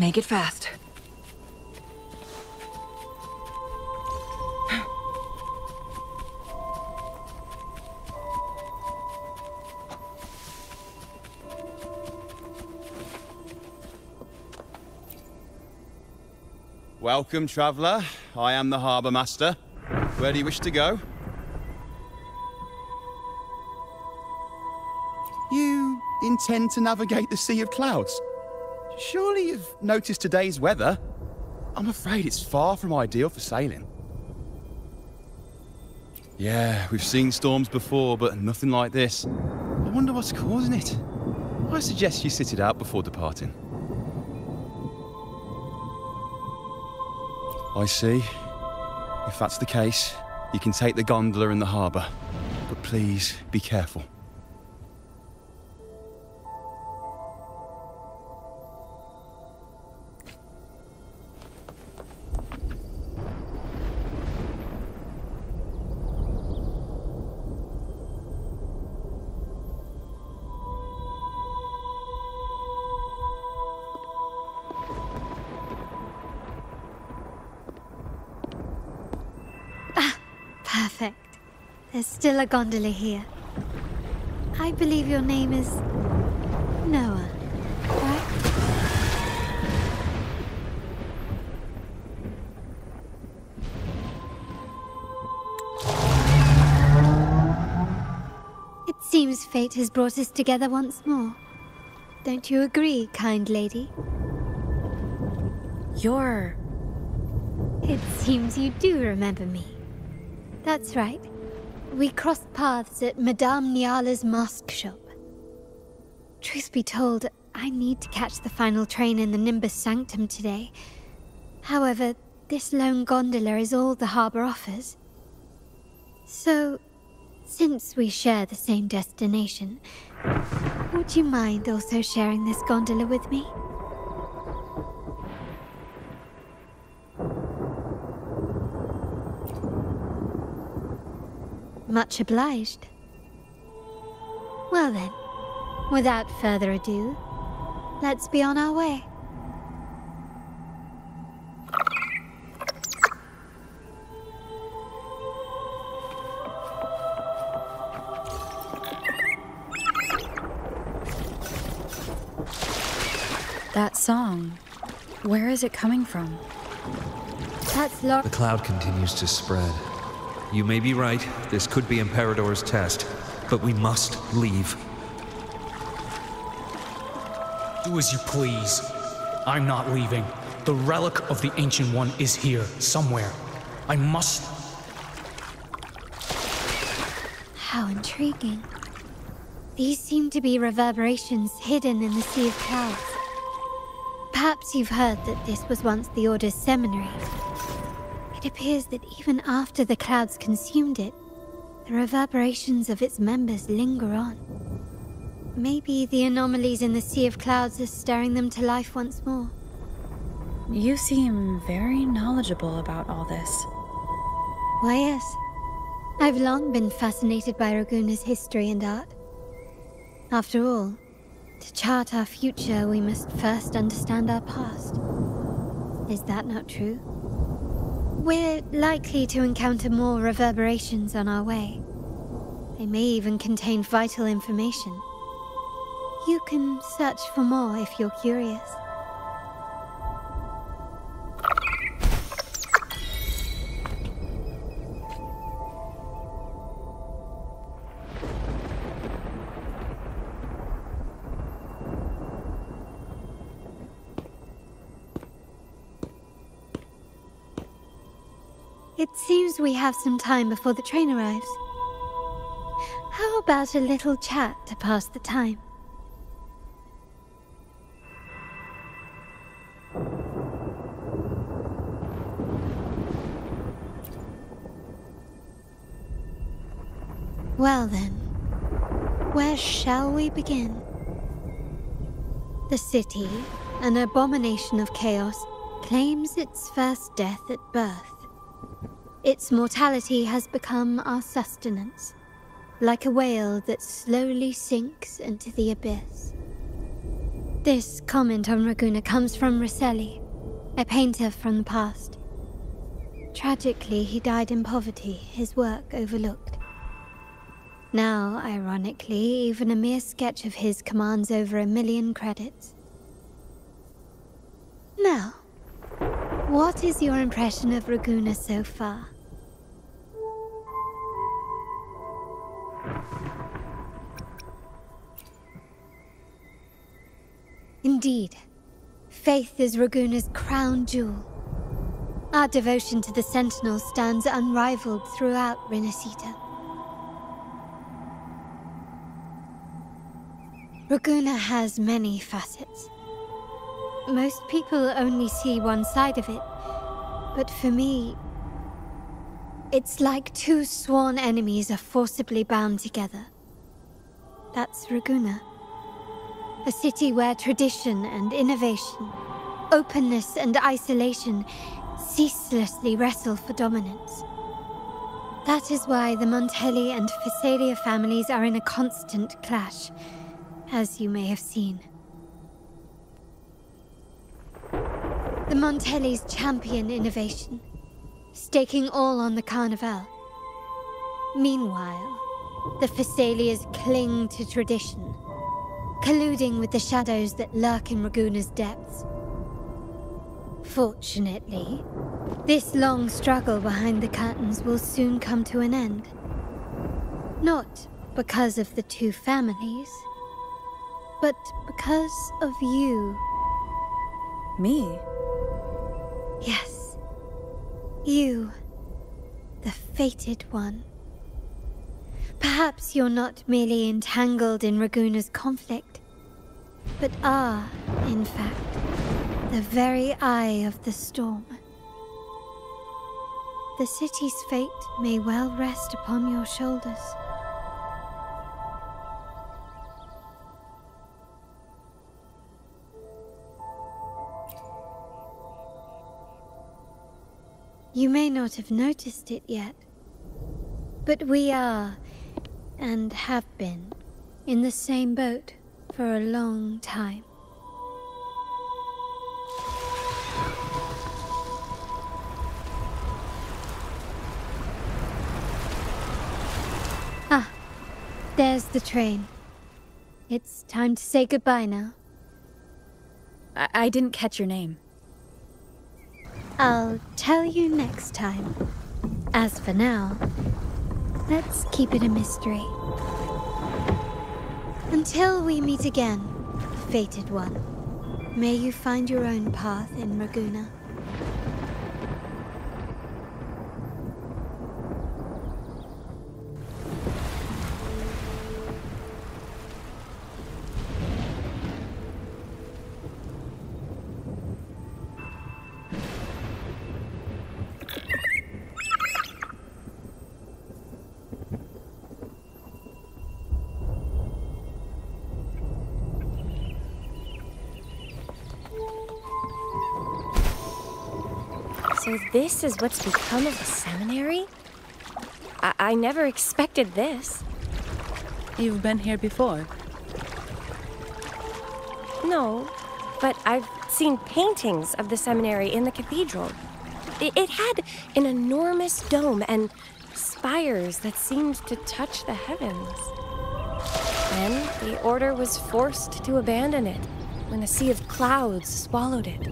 Make it fast. Welcome, traveller. I am the Harbour Master. Where do you wish to go? You intend to navigate the Sea of Clouds? Surely you've noticed today's weather? I'm afraid it's far from ideal for sailing. Yeah, we've seen storms before, but nothing like this. I wonder what's causing it. I suggest you sit it out before departing. I see. If that's the case, you can take the gondola in the harbour. But please, be careful. Perfect. There's still a gondola here. I believe your name is Noah, right? It seems fate has brought us together once more. Don't you agree, kind lady? It seems you do remember me. That's right. We crossed paths at Madame Niala's mask shop. Truth be told, I need to catch the final train in the Nimbus Sanctum today. However, this lone gondola is all the harbour offers. So, since we share the same destination, would you mind also sharing this gondola with me? Much obliged. Well then, without further ado, let's be on our way. That song, where is it coming from? That's The cloud continues to spread. You may be right, this could be Imperador's test, but we must leave. Do as you please. I'm not leaving. The relic of the Ancient One is here, somewhere. I must... How intriguing. These seem to be reverberations hidden in the Sea of Clouds. Perhaps you've heard that this was once the Order's seminary. It appears that even after the clouds consumed it, the reverberations of its members linger on. Maybe the anomalies in the Sea of Clouds are stirring them to life once more. You seem very knowledgeable about all this. Why, yes. I've long been fascinated by Raguna's history and art. After all, to chart our future, we must first understand our past. Is that not true? We're likely to encounter more reverberations on our way. They may even contain vital information. You can search for more if you're curious. It seems we have some time before the train arrives. How about a little chat to pass the time? Well then, where shall we begin? The city, an abomination of chaos, claims its first death at birth. Its mortality has become our sustenance, like a whale that slowly sinks into the abyss. This comment on Raguna comes from Rosselli, a painter from the past. Tragically, he died in poverty, his work overlooked. Now, ironically, even a mere sketch of his commands over 1 million credits. Now, what is your impression of Raguna so far? Indeed, faith is Raguna's crown jewel. Our devotion to the Sentinel stands unrivaled throughout Renacita. Raguna has many facets. Most people only see one side of it, but for me, it's like two sworn enemies are forcibly bound together. That's Raguna. A city where tradition and innovation, openness and isolation ceaselessly wrestle for dominance. That is why the Montelli and Phasalia families are in a constant clash, as you may have seen. The Montellis champion innovation, staking all on the Carnival. Meanwhile, the Phasalias cling to tradition, colluding with the shadows that lurk in Raguna's depths. Fortunately, this long struggle behind the curtains will soon come to an end. Not because of the two families, but because of you. Me? Yes. You. The fated one. Perhaps you're not merely entangled in Raguna's conflict, but are, in fact, the very eye of the storm. The city's fate may well rest upon your shoulders. You may not have noticed it yet, but we are, and have been, in the same boat for a long time. Ah, there's the train. It's time to say goodbye now. I didn't catch your name. I'll tell you next time. As for now, let's keep it a mystery. Until we meet again, fated one, may you find your own path in Raguna. So this is what's become of the seminary? I never expected this. You've been here before? No, but I've seen paintings of the seminary in the cathedral. It had an enormous dome and spires that seemed to touch the heavens. Then the order was forced to abandon it when a sea of clouds swallowed it.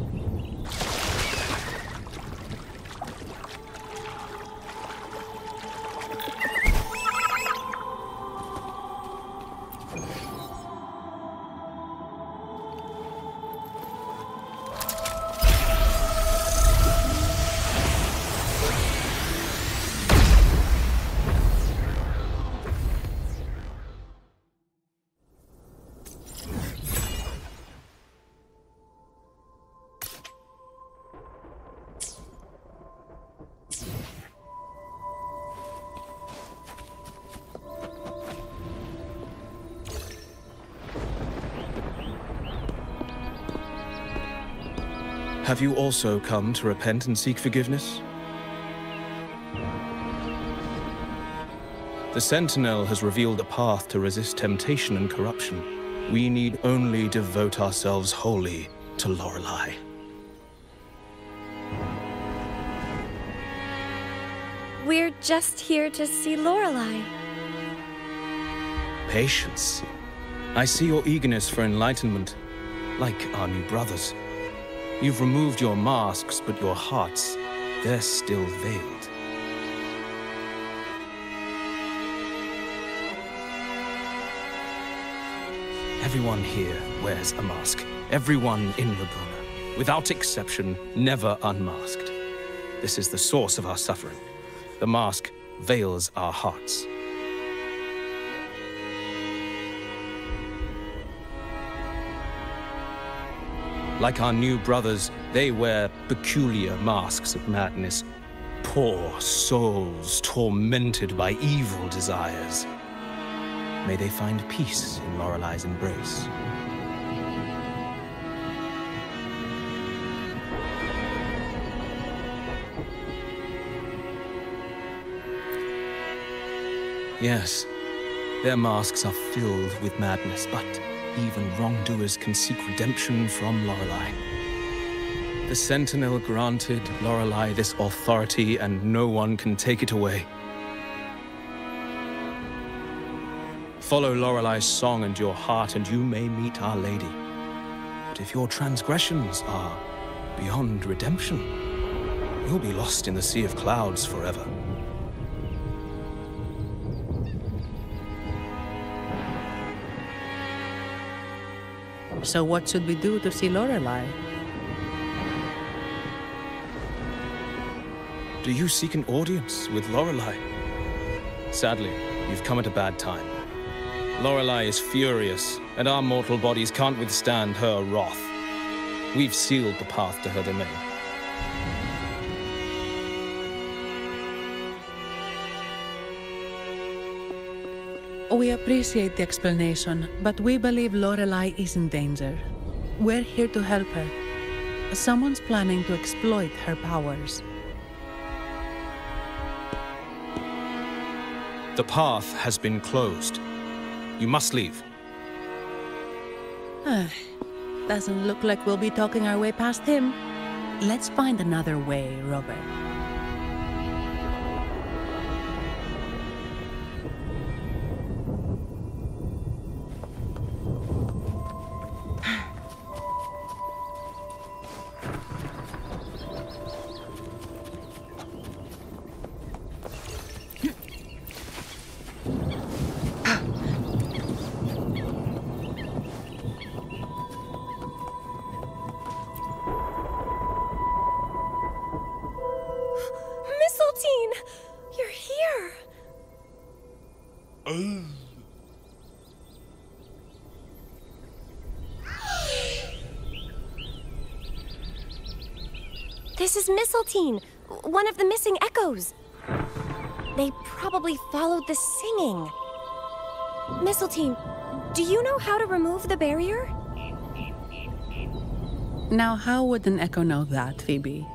Have you also come to repent and seek forgiveness? The Sentinel has revealed a path to resist temptation and corruption. We need only devote ourselves wholly to Lorelei. We're just here to see Lorelei. Patience. I see your eagerness for enlightenment, like our new brothers. You've removed your masks, but your hearts, they're still veiled. Everyone here wears a mask. Everyone in Rabuna, without exception, never unmasked. This is the source of our suffering. The mask veils our hearts. Like our new brothers, they wear peculiar masks of madness. Poor souls tormented by evil desires. May they find peace in Lorelei's embrace. Yes, their masks are filled with madness, but even wrongdoers can seek redemption from Lorelei. The Sentinel granted Lorelei this authority, and no one can take it away. Follow Lorelei's song and your heart, and you may meet Our Lady. But if your transgressions are beyond redemption, you'll be lost in the sea of clouds forever. So what should we do to see Lorelei? Do you seek an audience with Lorelei? Sadly, you've come at a bad time. Lorelei is furious, and our mortal bodies can't withstand her wrath. We've sealed the path to her domain. We appreciate the explanation, but we believe Lorelei is in danger. We're here to help her. Someone's planning to exploit her powers. The path has been closed. You must leave. Doesn't look like we'll be talking our way past him. Let's find another way, Robert. You're here! This is Mistletoe, one of the missing echoes. They probably followed the singing. Mistletoe, do you know how to remove the barrier? Now, how would an echo know that, Phoebe?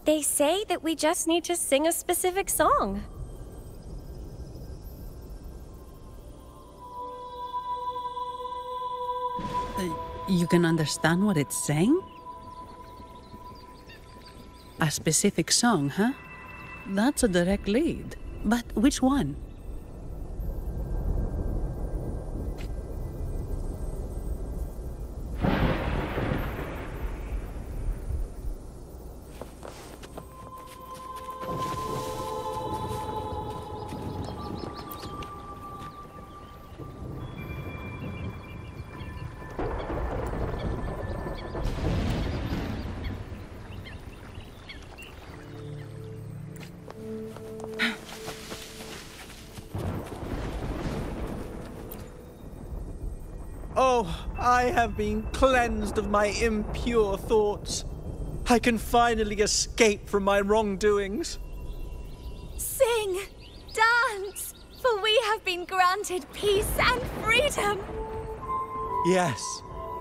They say that we just need to sing a specific song. You can understand what it's saying? A specific song, huh? That's a direct lead. But which one? Oh, I have been cleansed of my impure thoughts. I can finally escape from my wrongdoings. Sing, dance, for we have been granted peace and freedom. Yes,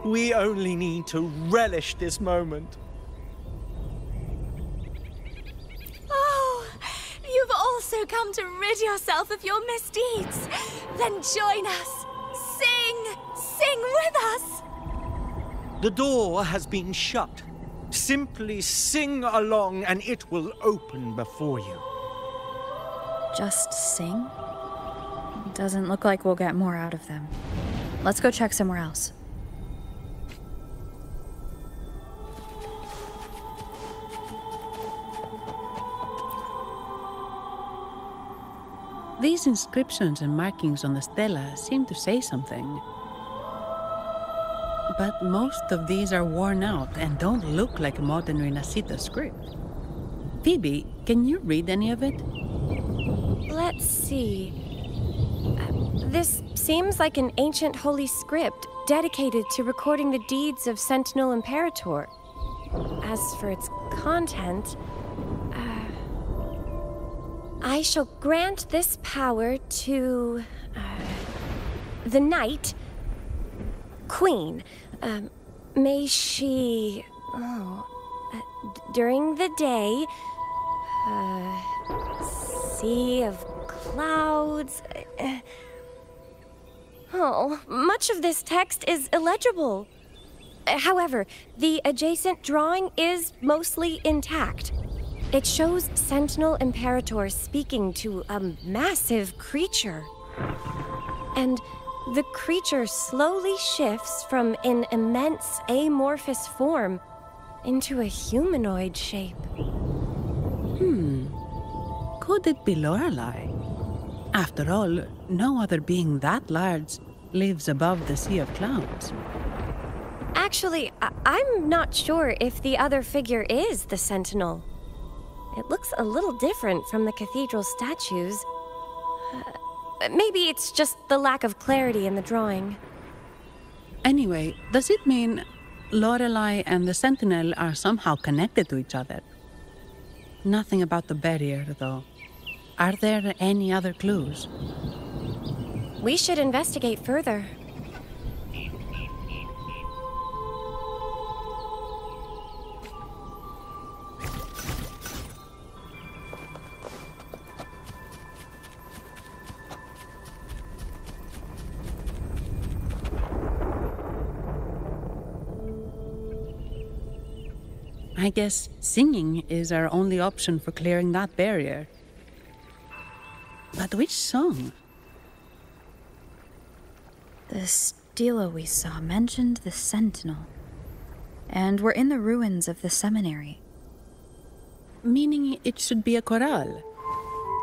we only need to relish this moment. Oh, you've also come to rid yourself of your misdeeds, then join us. Sing with us. The door has been shut. Simply sing along and it will open before you. Just sing? Doesn't look like we'll get more out of them. Let's go check somewhere else. These inscriptions and markings on the stela seem to say something. But most of these are worn out and don't look like modern Renacita script. Phoebe, can you read any of it? Let's see. This seems like an ancient holy script dedicated to recording the deeds of Sentinel Imperator. As for its content, I shall grant this power to the Knight Queen. May she, during the day, sea of clouds. Much of this text is illegible. However, the adjacent drawing is mostly intact. It shows Sentinel Imperator speaking to a massive creature. And the creature slowly shifts from an immense amorphous form into a humanoid shape. Could it be Lorelei? After all, no other being that large lives above the sea of clouds. Actually, I'm not sure if the other figure is the Sentinel. It looks a little different from the cathedral statues. Maybe it's just the lack of clarity in the drawing. Anyway, does it mean Lorelei and the Sentinel are somehow connected to each other? Nothing about the barrier, though. Are there any other clues? We should investigate further. I guess singing is our only option for clearing that barrier. But which song? The stela we saw mentioned the Sentinel. And we're in the ruins of the seminary. Meaning it should be a chorale.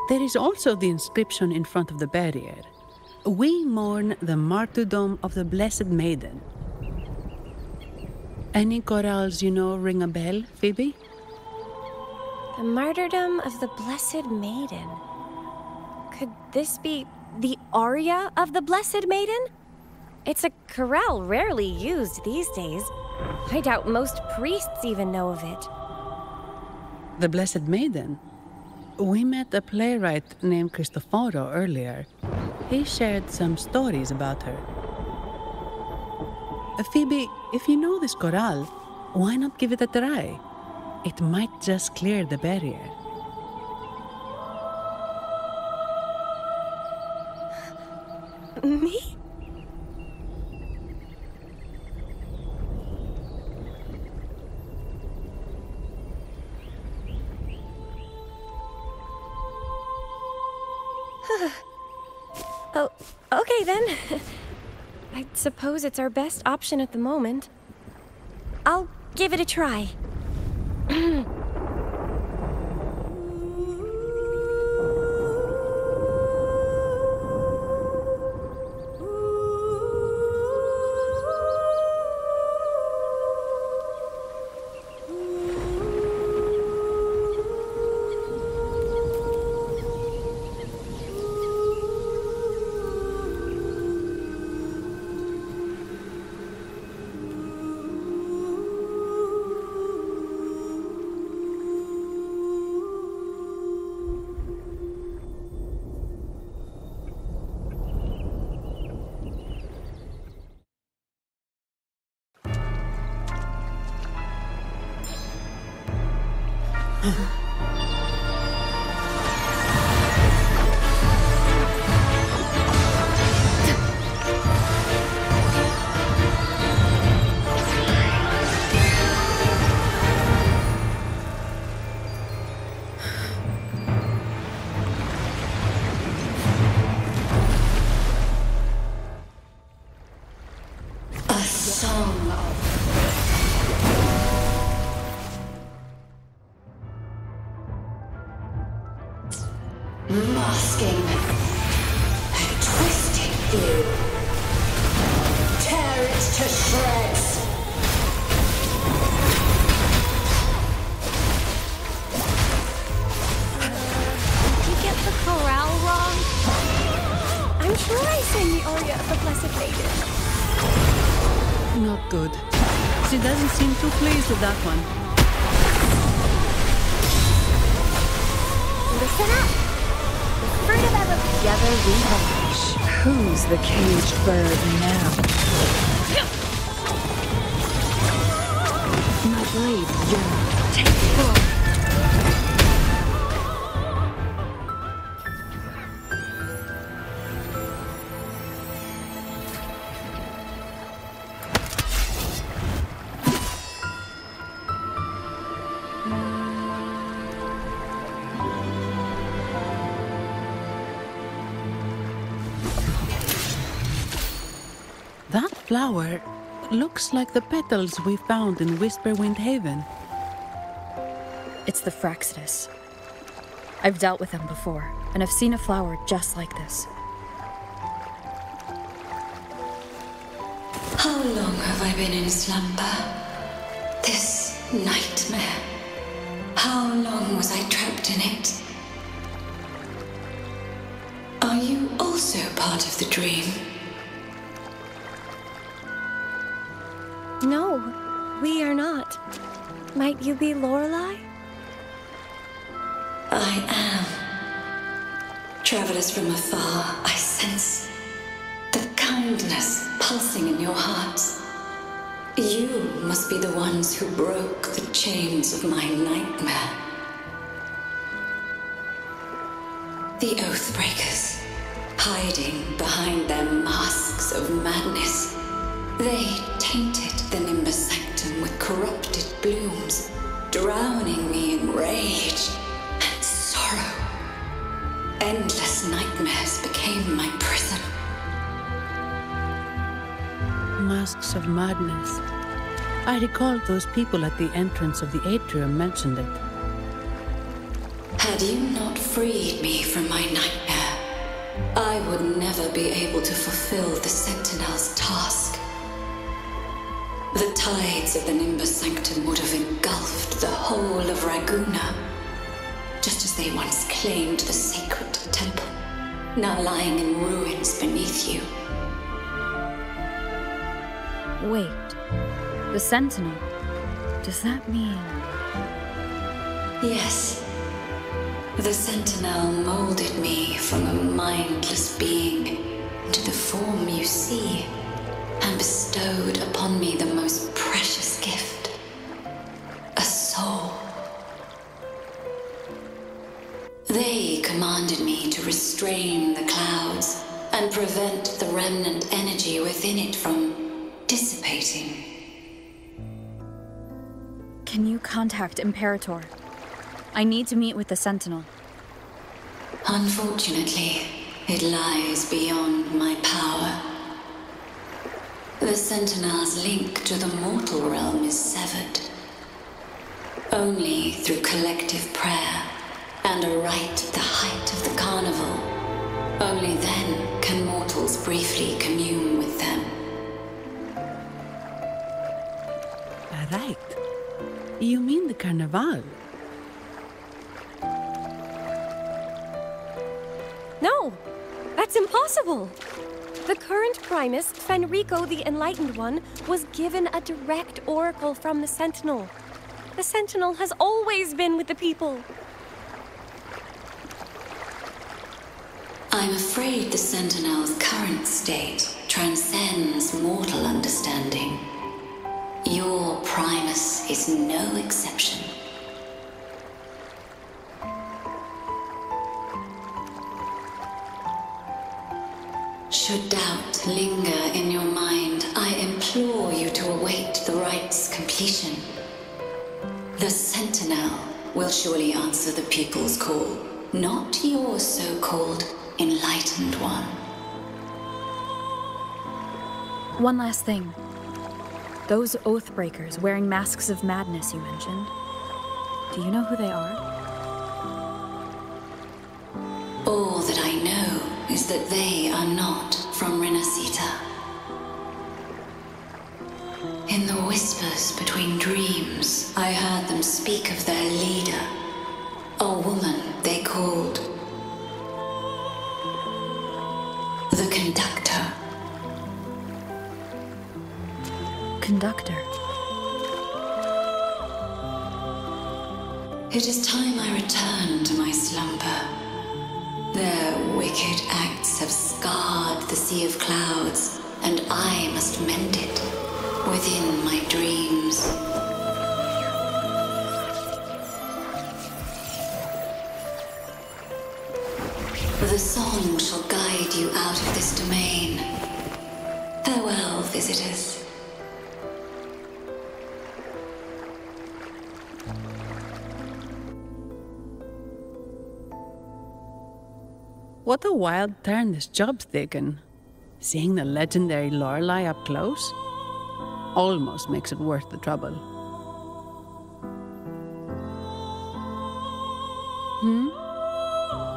There is also the inscription in front of the barrier. We mourn the martyrdom of the Blessed Maiden. Any chorales you know ring a bell, Phoebe? The martyrdom of the Blessed Maiden. Could this be the aria of the Blessed Maiden? It's a chorale rarely used these days. I doubt most priests even know of it. The Blessed Maiden? We met a playwright named Cristoforo earlier. He shared some stories about her. Phoebe, if you know this chorale, why not give it a try? It might just clear the barrier. Me? Oh, okay then. I suppose it's our best option at the moment. I'll give it a try. Masking. A twisted view. Tear it to shreds. Did you get the chorale wrong? I'm sure I sang the aria of the Blessed Maiden. Not good. She doesn't seem too pleased with that one. Listen up. The fruit of ever together we perish. Who's the caged bird now? My blade yearns. Take forward. That flower looks like the petals we found in Whisperwind Haven. It's the Fraxidus. I've dealt with them before, and I've seen a flower just like this. How long have I been in slumber? This nightmare. How long was I trapped in it? Are you also part of the dream? No, we are not. Might you be Lorelei? I am. Travelers from afar, I sense the kindness pulsing in your hearts. You must be the ones who broke the chains of my nightmare. The Oathbreakers, hiding behind their masks of madness. They tainted the Nimbus Sanctum with corrupted blooms, drowning me in rage and sorrow. Endless nightmares became my prison. Masks of madness. I recall those people at the entrance of the atrium mentioned it. Had you not freed me from my nightmare, I would never be able to fulfill the Sentinel's task. The tides of the Nimbus Sanctum would have engulfed the whole of Raguna, just as they once claimed the sacred temple, now lying in ruins beneath you. Wait, the Sentinel. Does that mean... Yes. The Sentinel molded me from a mindless being into the form you see, and bestowed upon me the most precious gift, a soul. They commanded me to restrain the clouds and prevent the remnant energy within it from dissipating. Can you contact Imperator? I need to meet with the Sentinel. Unfortunately, it lies beyond my power. The Sentinel's link to the mortal realm is severed. Only through collective prayer and a rite at the height of the carnival, only then can mortals briefly commune with them. Right. You mean the Carnival? No, that's impossible. The current Primus, Fenrico the Enlightened One, was given a direct oracle from the Sentinel. The Sentinel has always been with the people. I'm afraid the Sentinel's current state transcends mortal understanding. Your Primus is no exception. Should doubt linger in your mind, I implore you to await the rite's completion. The Sentinel will surely answer the people's call, not your so-called Enlightened One. One last thing. Those Oathbreakers wearing masks of madness you mentioned. Do you know who they are? know is that they are not from Renacita. In the whispers between dreams, I heard them speak of their leader, a woman they called the Conductor. Conductor. It is time I return to my slumber. Their wicked acts have scarred the Sea of Clouds, and I must mend it within my dreams. The song shall guide you out of this domain. Farewell, visitors. What a wild turn this job's taken. Seeing the legendary Lorelei up close almost makes it worth the trouble.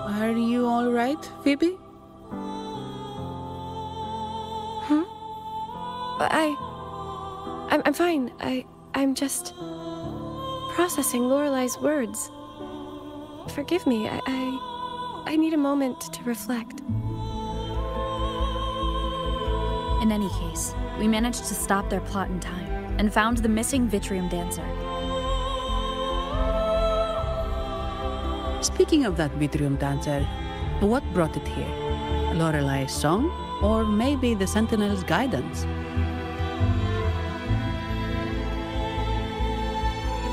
Are you all right, Phoebe? I'm fine. I'm just processing Lorelei's words. Forgive me. I need a moment to reflect. In any case, we managed to stop their plot in time and found the missing Vitrium dancer. Speaking of that Vitrium dancer, what brought it here? Lorelei's song? Or maybe the Sentinel's guidance?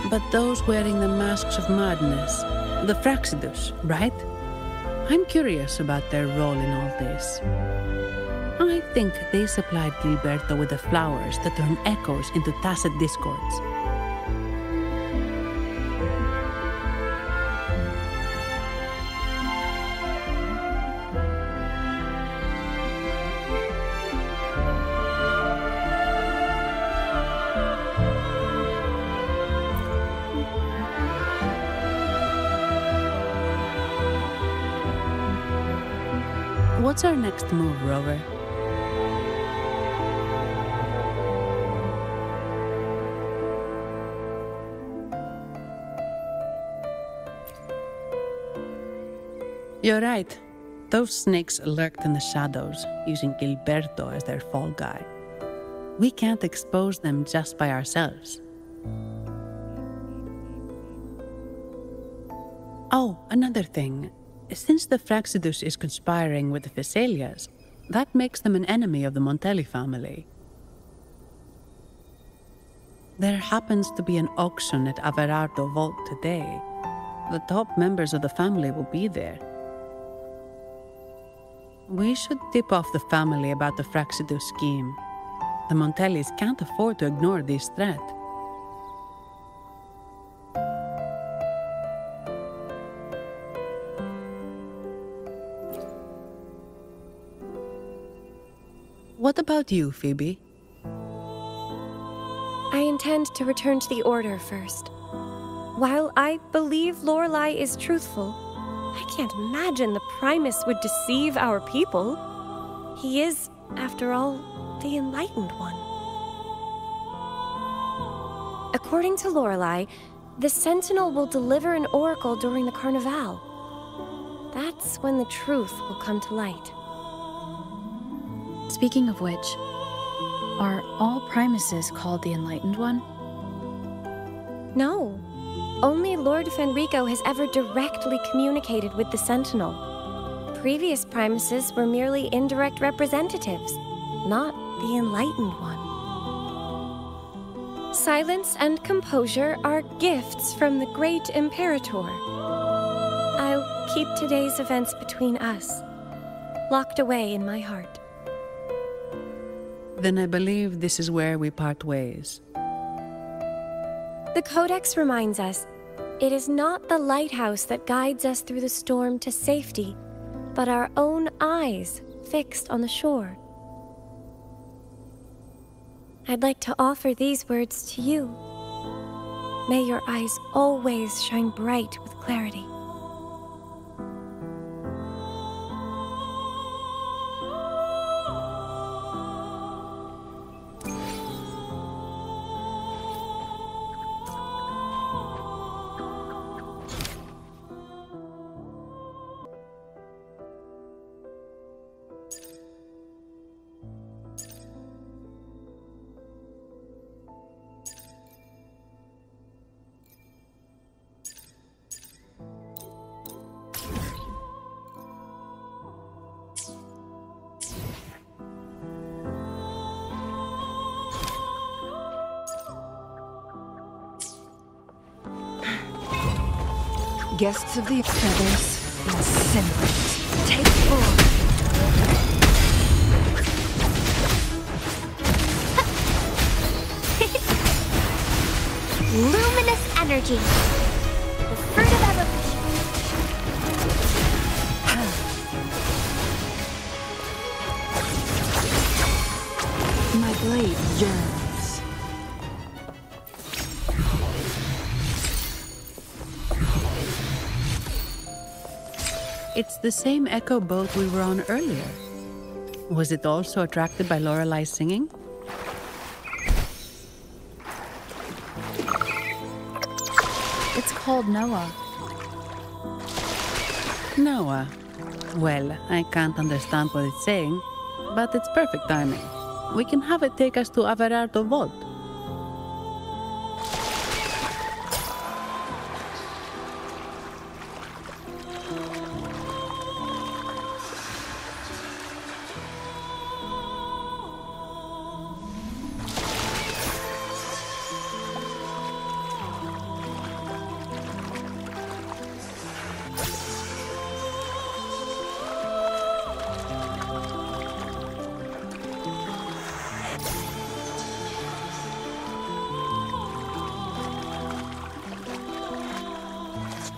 But those wearing the masks of madness, the Fraxidus, right? I'm curious about their role in all this. I think they supplied Gilberto with the flowers that turn echoes into tacit discords. What's our next move, Rover? You're right. Those snakes lurked in the shadows, using Gilberto as their fall guy. We can't expose them just by ourselves. Oh, another thing. Since the Fraxidus is conspiring with the Thessalias, that makes them an enemy of the Montelli family. There happens to be an auction at Averardo Vault today. The top members of the family will be there. We should tip off the family about the Fraxidus scheme. The Montellis can't afford to ignore this threat. What about you, Phoebe? I intend to return to the Order first. While I believe Lorelei is truthful, I can't imagine the Primus would deceive our people. He is, after all, the Enlightened One. According to Lorelei, the Sentinel will deliver an oracle during the Carnival. That's when the truth will come to light. Speaking of which, are all Primuses called the Enlightened One? No. Only Lord Fenrico has ever directly communicated with the Sentinel. Previous Primuses were merely indirect representatives, not the Enlightened One. Silence and composure are gifts from the great Imperator. I'll keep today's events between us, locked away in my heart. Then I believe this is where we part ways. The Codex reminds us, it is not the lighthouse that guides us through the storm to safety, but our own eyes fixed on the shore. I'd like to offer these words to you. May your eyes always shine bright with clarity. Guests of the feathers, incinerate. Take 4. Luminous energy. The fruit of evolution. My blade yearns. It's the same echo boat we were on earlier. Was it also attracted by Lorelai's singing? It's called Noah. Noah. Well, I can't understand what it's saying, but it's perfect timing. We can have it take us to Averardo Vault.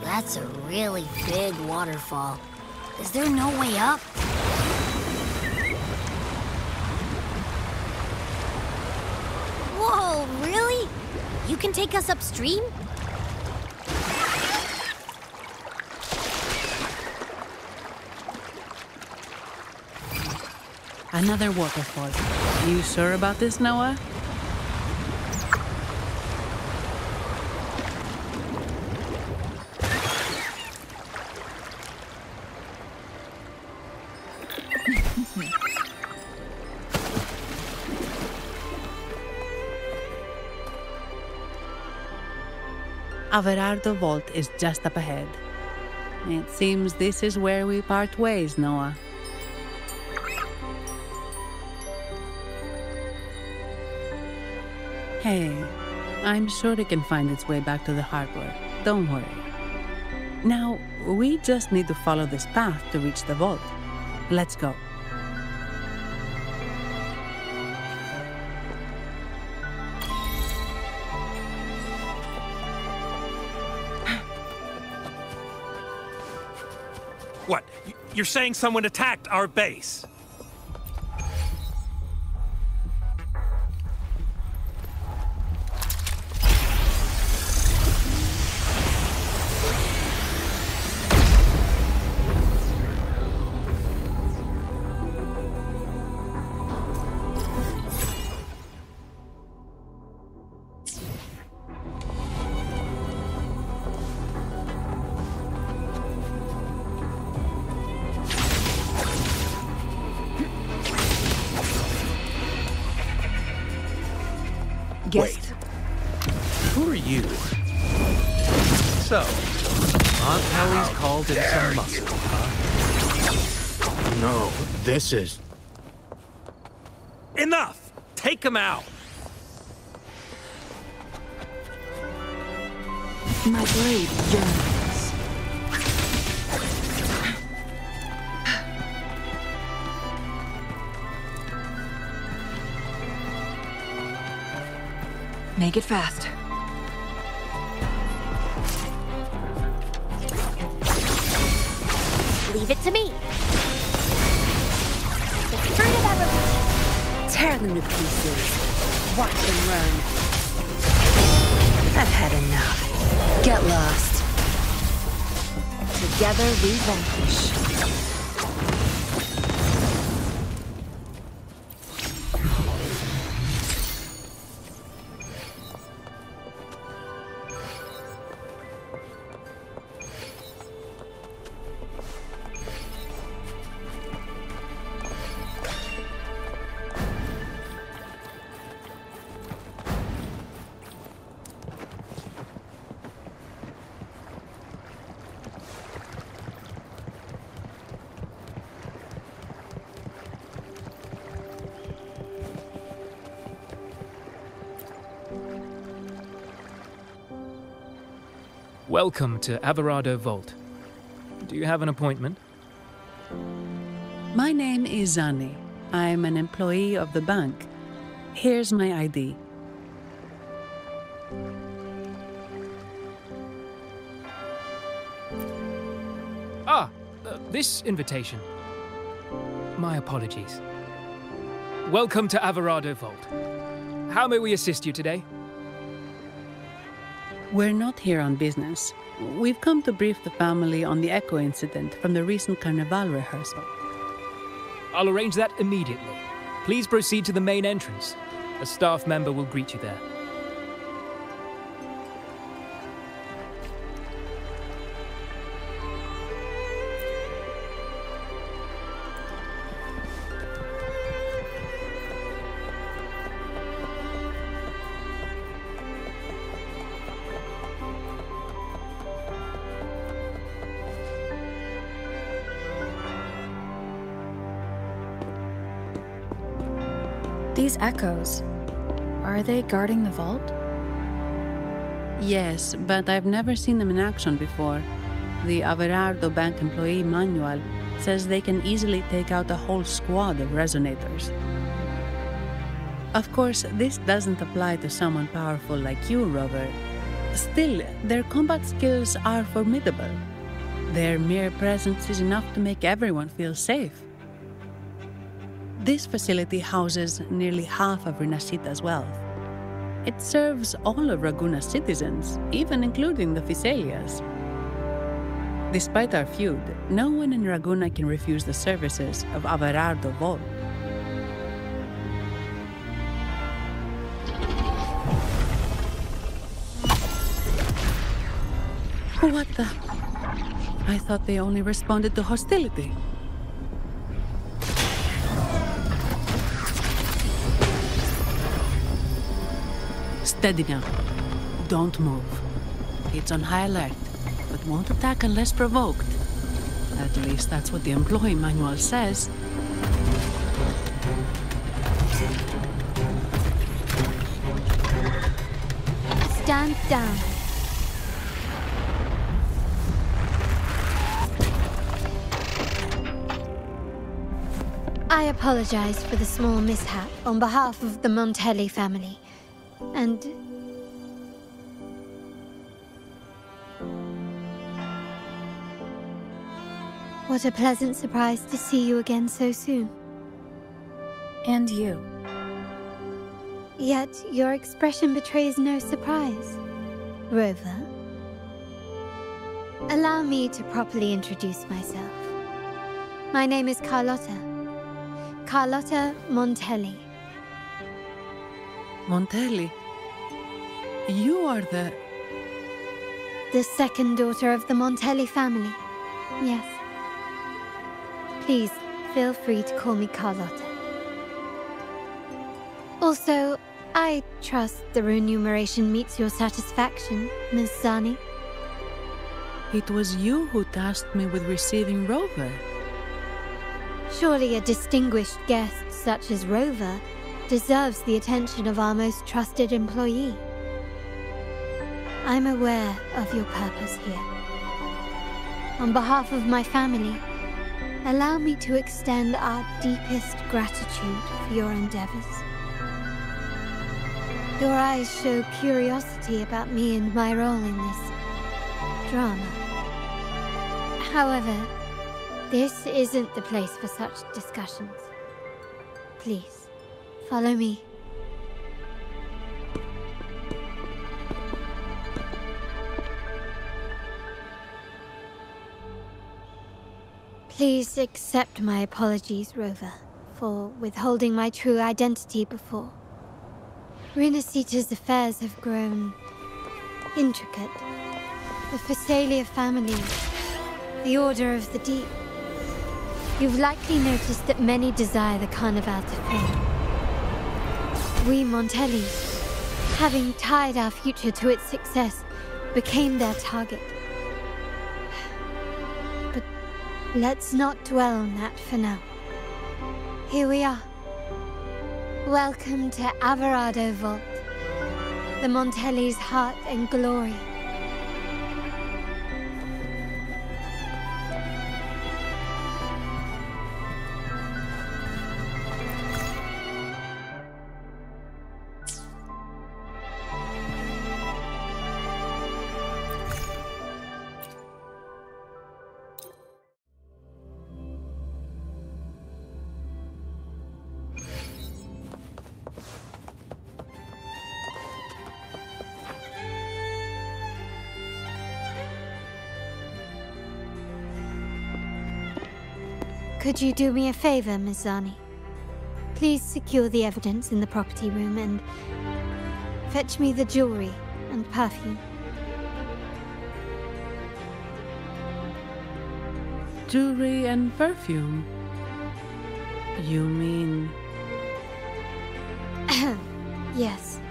That's a really big waterfall. Is there no way up? Whoa, really? You can take us upstream? Another waterfall. You sure about this, Noah? Averardo Vault is just up ahead. It seems this is where we part ways, Noah. Hey, I'm sure it can find its way back to the harbor. Don't worry. Now, we just need to follow this path to reach the vault. Let's go. What? You're saying someone attacked our base? Guest. Who are you? So, Aunt Hallie's called in some muscle, huh? No, this is... Enough! Take him out! My blade yearns. Make it fast. Leave it to me. The fruit of evolution. Tear them to pieces. Watch them run. I've had enough. Get lost. Together we vanquish. Welcome to Averado Vault. Do you have an appointment? My name is Zani. I'm an employee of the bank. Here's my ID. This invitation. My apologies. Welcome to Averado Vault. How may we assist you today? We're not here on business. We've come to brief the family on the echo incident from the recent Carnival rehearsal. I'll arrange that immediately. Please proceed to the main entrance. A staff member will greet you there. These echoes, are they guarding the vault? Yes, but I've never seen them in action before. The Averardo Bank employee manual says they can easily take out a whole squad of resonators. Of course, this doesn't apply to someone powerful like you, Rover. Still, their combat skills are formidable. Their mere presence is enough to make everyone feel safe. This facility houses nearly half of Renacita's wealth. It serves all of Raguna's citizens, even including the Physaelias. Despite our feud, no one in Raguna can refuse the services of Averardo Vault. What the? I thought they only responded to hostility. Steady now. Don't move. It's on high alert, but won't attack unless provoked. At least that's what the employee manual says. Stand down. I apologize for the small mishap on behalf of the Montelli family. And... what a pleasant surprise to see you again so soon. And you. Yet your expression betrays no surprise. Rover, allow me to properly introduce myself. My name is Carlotta. Carlotta Montelli. Montelli? You are the second daughter of the Montelli family. Yes. Please, feel free to call me Carlotta. Also, I trust the remuneration meets your satisfaction, Miss Zani. It was you who tasked me with receiving Rover. Surely a distinguished guest such as Rover deserves the attention of our most trusted employee. I'm aware of your purpose here. On behalf of my family, allow me to extend our deepest gratitude for your endeavors. Your eyes show curiosity about me and my role in this drama. However, this isn't the place for such discussions. Please, follow me. Please accept my apologies, Rover, for withholding my true identity before. Renacita's affairs have grown intricate. The Physaelia family, the Order of the Deep. You've likely noticed that many desire the Carnival to fame. We Montelli, having tied our future to its success, became their target. But let's not dwell on that for now. Here we are. Welcome to Averado Vault, the Montelli's heart and glory. Could you do me a favor, Miss Zani? Please secure the evidence in the property room and fetch me the jewelry and perfume. Jewelry and perfume? You mean... Yes.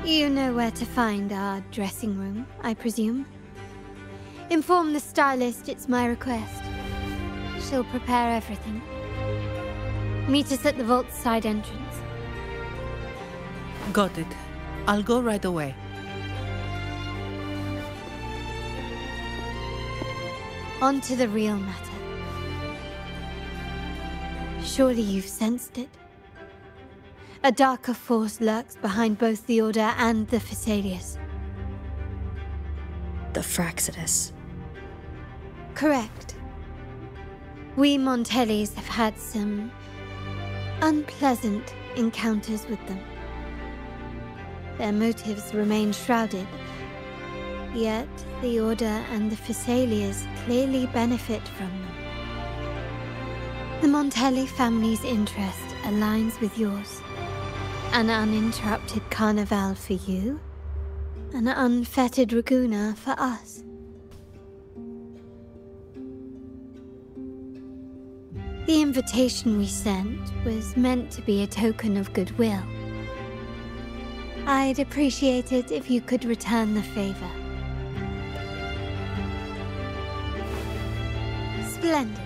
You know where to find our dressing room, I presume? Inform the stylist it's my request. She'll prepare everything. Meet us at the vault's side entrance. Got it. I'll go right away. On to the real matter. Surely you've sensed it. A darker force lurks behind both the Order and the Phasaelius. The Fraxidus. Correct. We Montellis have had some unpleasant encounters with them. Their motives remain shrouded, yet the Order and the Phasaelius clearly benefit from them. The Montelli family's interest aligns with yours. An uninterrupted carnival for you, an unfettered Raguna for us. The invitation we sent was meant to be a token of goodwill. I'd appreciate it if you could return the favor. Splendid.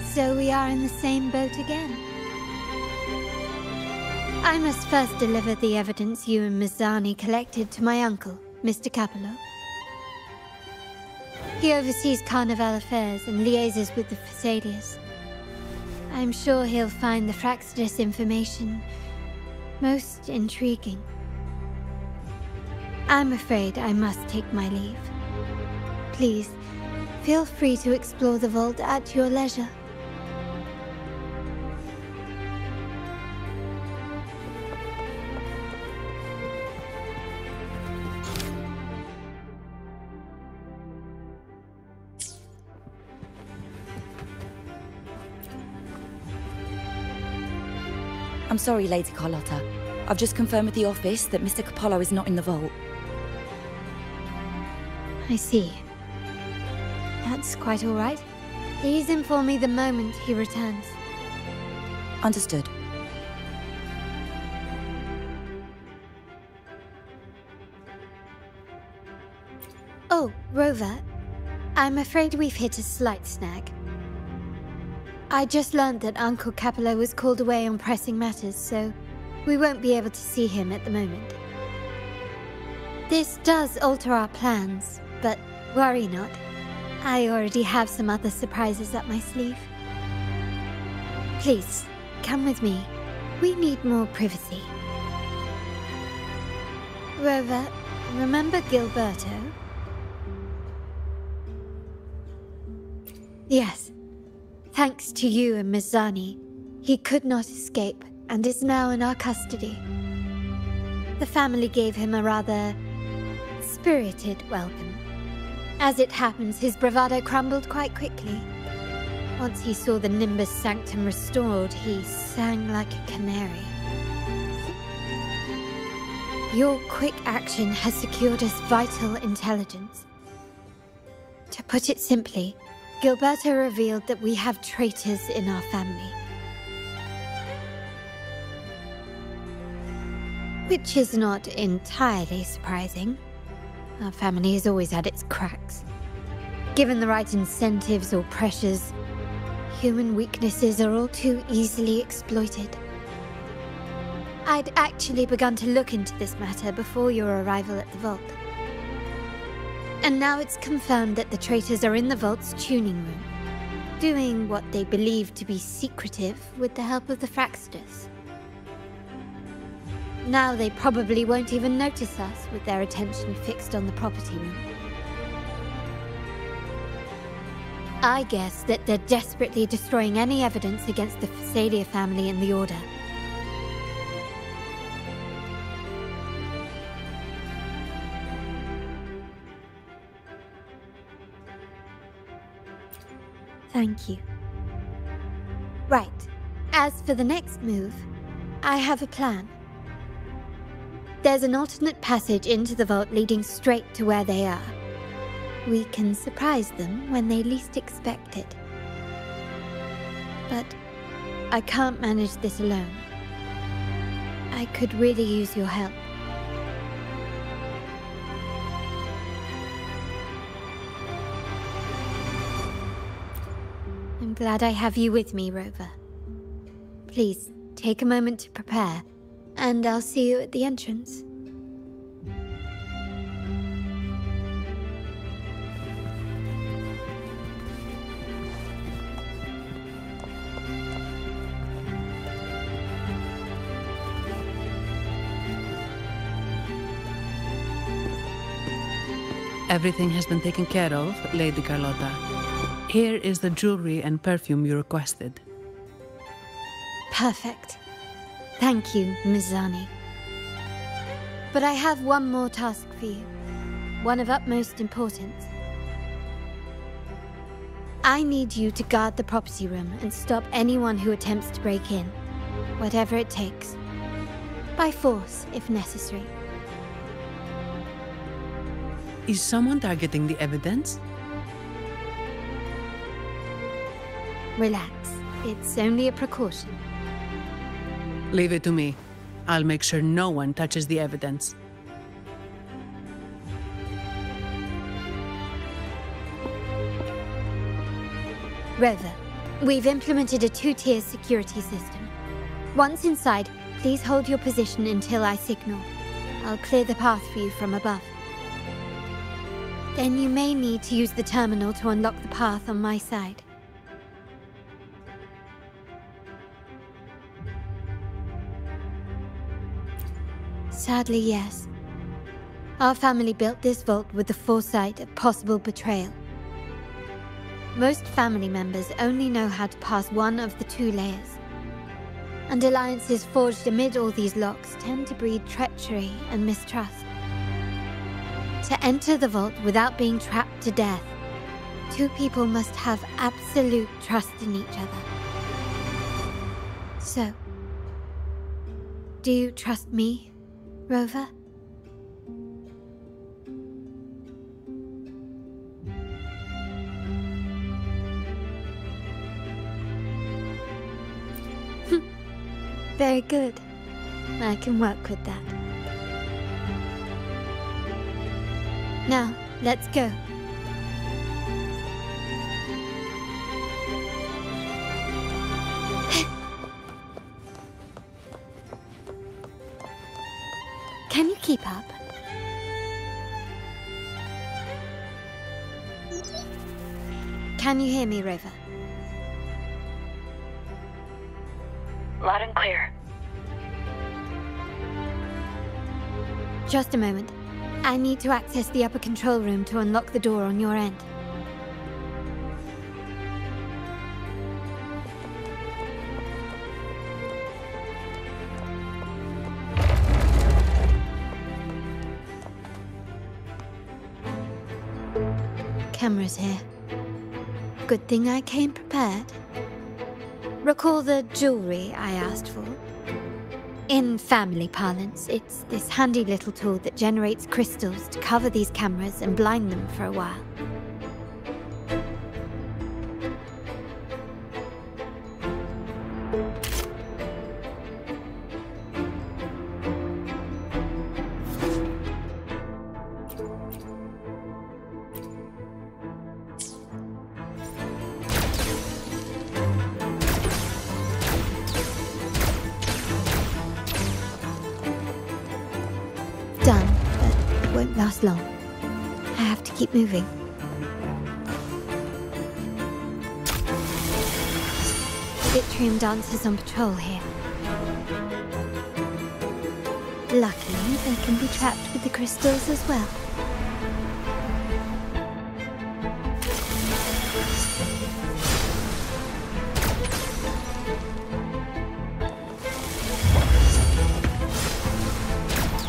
So we are in the same boat again. I must first deliver the evidence you and Miss Zani collected to my uncle, Mr. Capello. He oversees Carnival affairs and liaises with the Phasaelius. I'm sure he'll find the Fraxidus information most intriguing. I'm afraid I must take my leave. Please, feel free to explore the vault at your leisure. I'm sorry, Lady Carlotta. I've just confirmed with the office that Mr. Capello is not in the vault. I see. That's quite all right. Please inform me the moment he returns. Understood. Oh, Rover. I'm afraid we've hit a slight snag. I just learned that Uncle Capello was called away on pressing matters, so we won't be able to see him at the moment. This does alter our plans, but worry not. I already have some other surprises up my sleeve. Please, come with me. We need more privacy. Rover, remember Gilberto? Yes. Thanks to you and Miss Zani, he could not escape and is now in our custody. The family gave him a rather spirited welcome. As it happens, his bravado crumbled quite quickly. Once he saw the Nimbus Sanctum restored, he sang like a canary. Your quick action has secured us vital intelligence. To put it simply, Gilberto revealed that we have traitors in our family. Which is not entirely surprising. Our family has always had its cracks. Given the right incentives or pressures, human weaknesses are all too easily exploited. I'd actually begun to look into this matter before your arrival at the vault. And now it's confirmed that the traitors are in the vault's tuning room, doing what they believe to be secretive with the help of the Fraxidus. Now they probably won't even notice us with their attention fixed on the property room. I guess that they're desperately destroying any evidence against the Phasalia family and the Order. Thank you. Right. As for the next move, I have a plan. There's an alternate passage into the vault leading straight to where they are. We can surprise them when they least expect it. But I can't manage this alone. I could really use your help. I'm glad I have you with me, Rover. Please, take a moment to prepare, and I'll see you at the entrance. Everything has been taken care of, Lady Carlotta. Here is the jewelry and perfume you requested. Perfect. Thank you, Mizani. But I have one more task for you. One of utmost importance. I need you to guard the property room and stop anyone who attempts to break in. Whatever it takes. By force, if necessary. Is someone targeting the evidence? Relax. It's only a precaution. Leave it to me. I'll make sure no one touches the evidence. Rover, we've implemented a two-tier security system. Once inside, please hold your position until I signal. I'll clear the path for you from above. Then you may need to use the terminal to unlock the path on my side. Sadly, yes. Our family built this vault with the foresight of possible betrayal. Most family members only know how to pass one of the two layers. And alliances forged amid all these locks tend to breed treachery and mistrust. To enter the vault without being trapped to death, two people must have absolute trust in each other. So, do you trust me, Rover? Very good. I can work with that. Now, let's go. Can you keep up? Can you hear me, Rover? Loud and clear. Just a moment. I need to access the upper control room to unlock the door on your end. Cameras here. Good thing I came prepared. Recall the jewelry I asked for? In family parlance, it's this handy little tool that generates crystals to cover these cameras and blind them for a while. Done, but it won't last long. I have to keep moving. Yttrium dancers on patrol here. Luckily, they can be trapped with the crystals as well.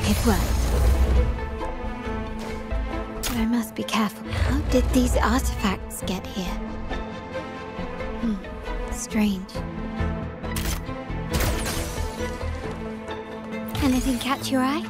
It worked. But I must be careful. How did these artifacts get here? Strange. Anything catch your eye?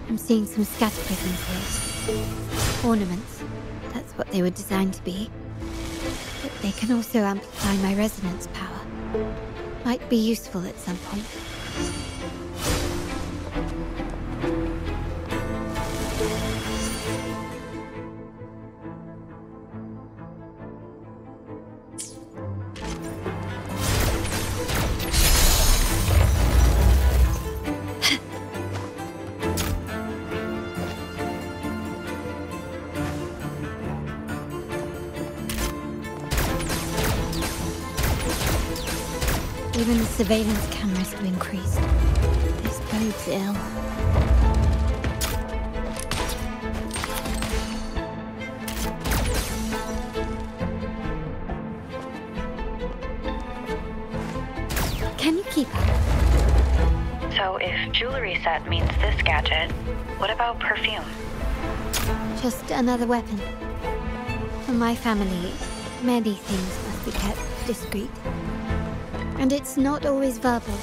I'm seeing some scatter prisms here. Ornaments. That's what they were designed to be. But they can also amplify my resonance power. Might be useful at some point. Even the surveillance cameras have increased. This bodes ill. Can you keep up? So if jewelry set means this gadget, what about perfume? Just another weapon. For my family, many things must be kept discreet. And it's not always verbal.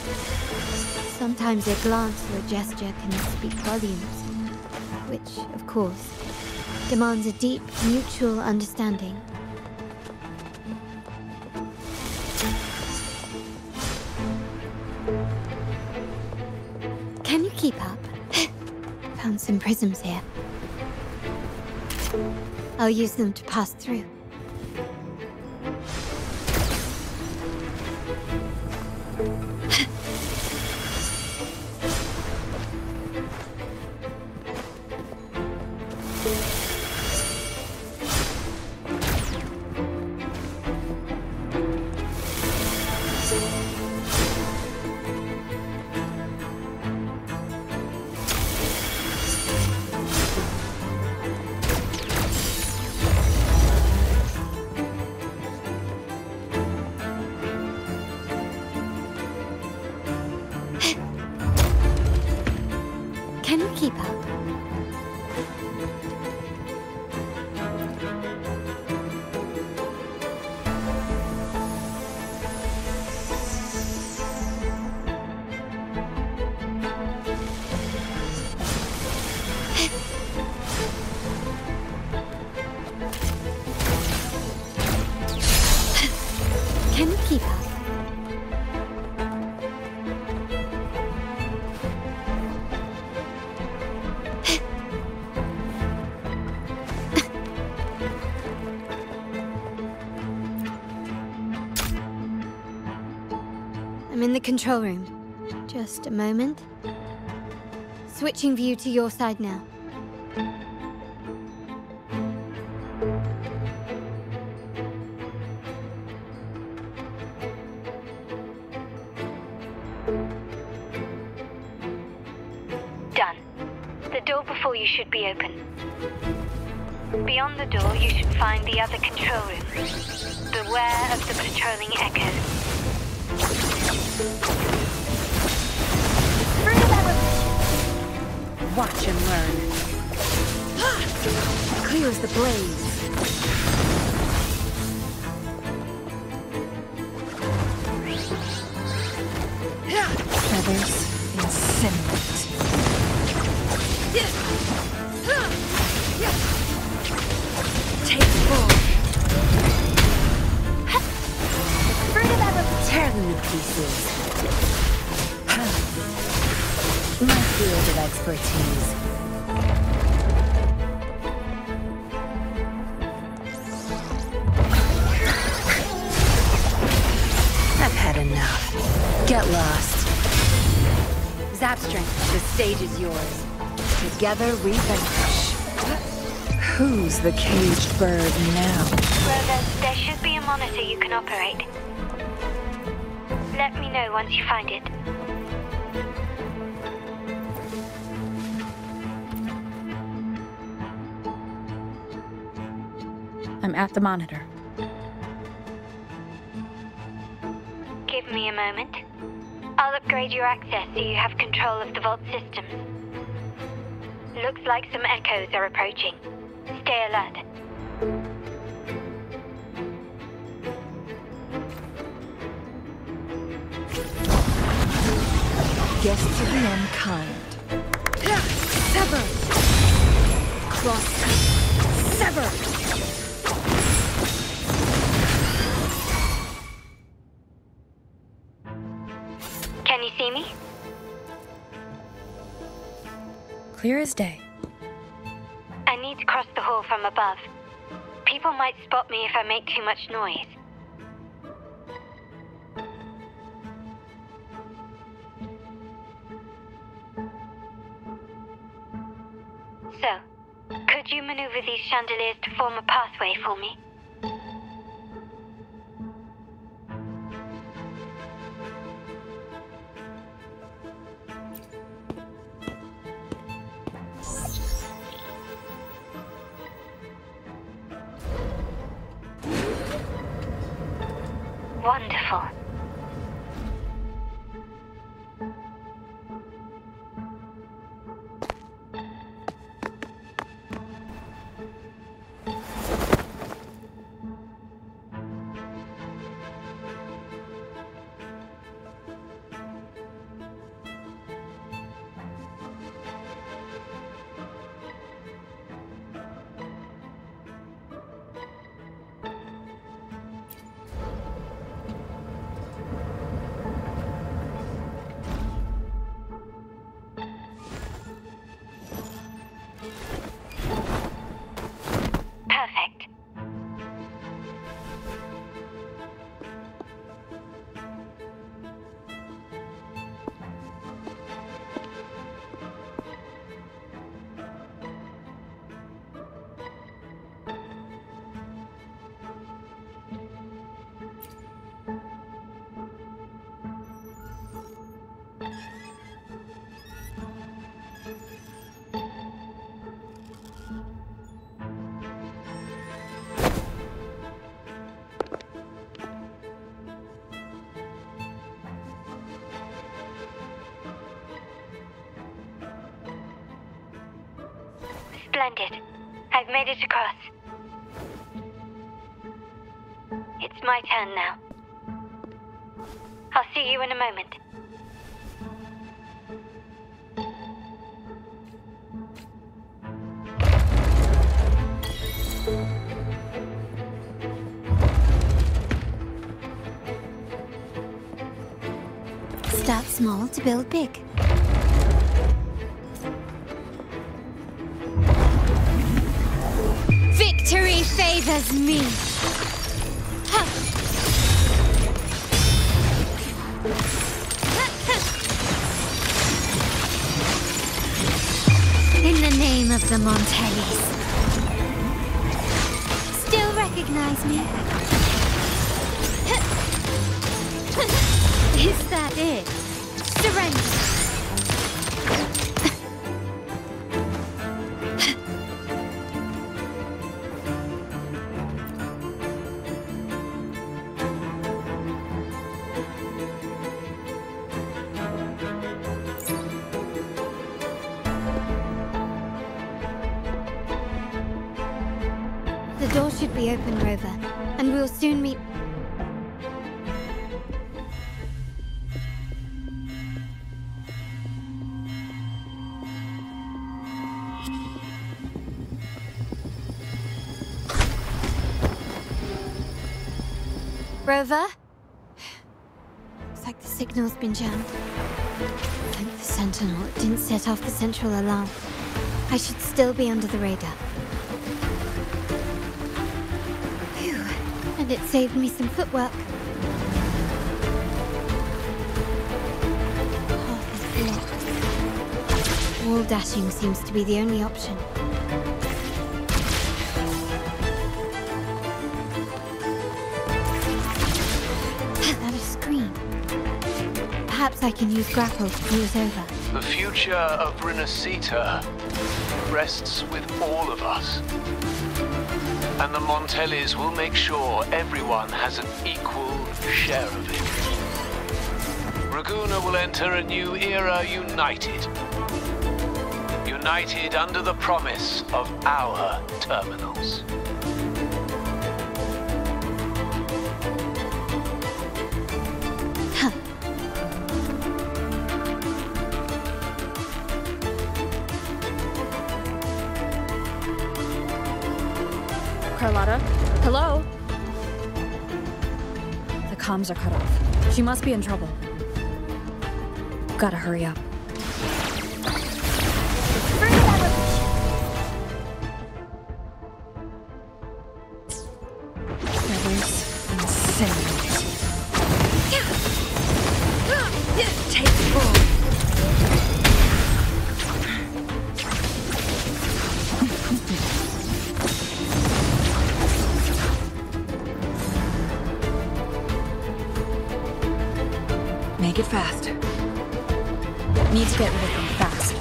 Sometimes a glance or a gesture can speak volumes, which, of course, demands a deep, mutual understanding. Can you keep up? Found some prisms here. I'll use them to pass through. Can you keep up? Can you keep up? I'm in the control room. Just a moment. Switching view to your side now. Done. The door before you should be open. Beyond the door, you should find the other control room. Beware of the patrolling echoes. Watch and learn. Clear as the blaze. Feathers incinerate. Take full. Fruit of ever Tear them to pieces. My field of expertise. I've had enough. Get lost. Zapstring, the stage is yours. Together we vanquish. Who's the caged bird now? Rover, there should be a monitor you can operate. Let me know once you find it. I'm at the monitor. Give me a moment. I'll upgrade your access so you have control of the vault systems. Looks like some echoes are approaching. Stay alert. Guests of the unkind. Sever! Cross. Sever! Can you see me? Clear as day. I need to cross the hall from above. People might spot me if I make too much noise. So, could you maneuver these chandeliers to form a pathway for me? Wonderful. Perfect. Splendid. I've made it across. It's my turn now. I'll see you in a moment. Start small to build big. Victory favors me. In the name of the Montellis. Still recognize me? Is that it? Surrender. The door should be open, Rover, and we'll soon meet. Rover? Looks like the signal's been jammed. Thank the Sentinel, it didn't set off the central alarm. I should still be under the radar. Phew, and it saved me some footwork. Path is blocked. Wall dashing seems to be the only option. Perhaps I can use grapple to pull it over. The future of Renacita rests with all of us. And the Montellis will make sure everyone has an equal share of it. Raguna will enter a new era united. United under the promise of our terminals. Carlotta? Hello? The comms are cut off. She must be in trouble. Gotta hurry up. Feathers and cinders. Take full. Make it fast. Need to get rid of them fast.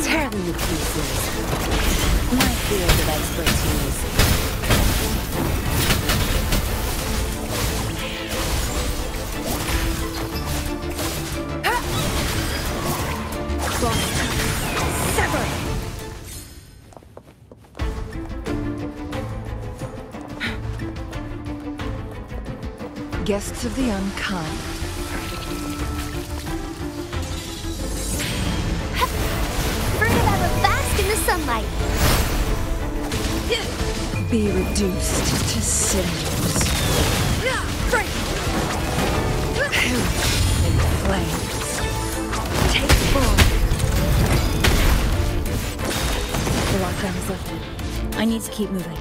Tear them to pieces. My field of expertise. Sever! Guests of the unkind. Bask in the sunlight. Be reduced to cinders. In flames. Take full. The lockdown is lifted. I need to keep moving.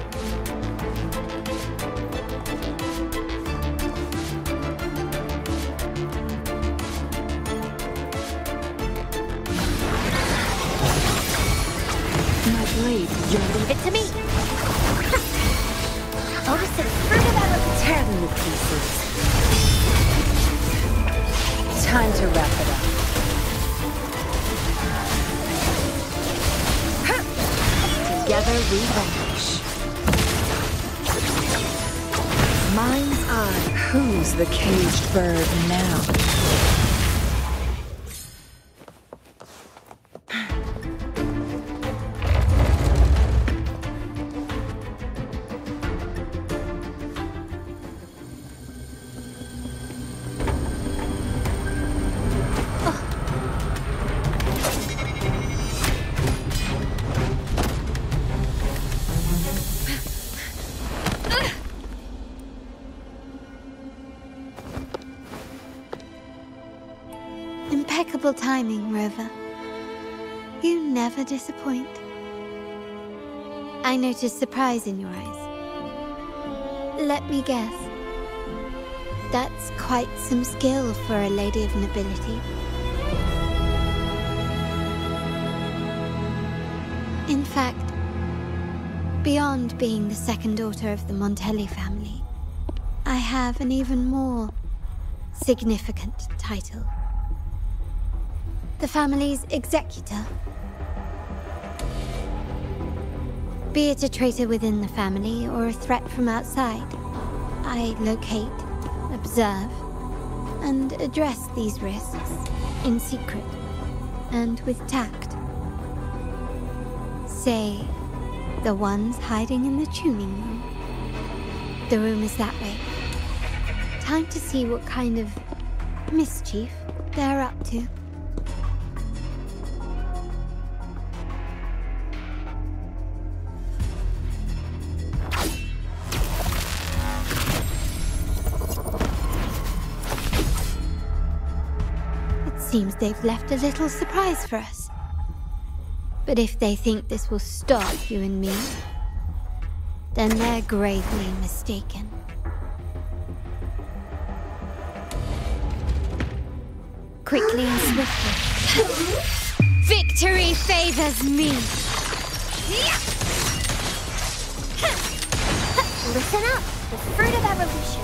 Leave it to me. Otis and fruit of arrows. Tear them to pieces. Time to wrap it up. Together we vanish. Mind's eye. Who's the caged bird now? Impeccable timing, Rover. You never disappoint. I noticed surprise in your eyes. Let me guess. That's quite some skill for a lady of nobility. In fact, beyond being the second daughter of the Montelli family, I have an even more significant title. The family's executor. Be it a traitor within the family or a threat from outside, I locate, observe, and address these risks in secret and with tact. Say, the ones hiding in the tuning room. The room is that way. Time to see what kind of mischief they're up to. Seems they've left a little surprise for us. But if they think this will stop you and me, then they're gravely mistaken. Quickly and swiftly. Victory favors me! Listen up! The fruit of evolution.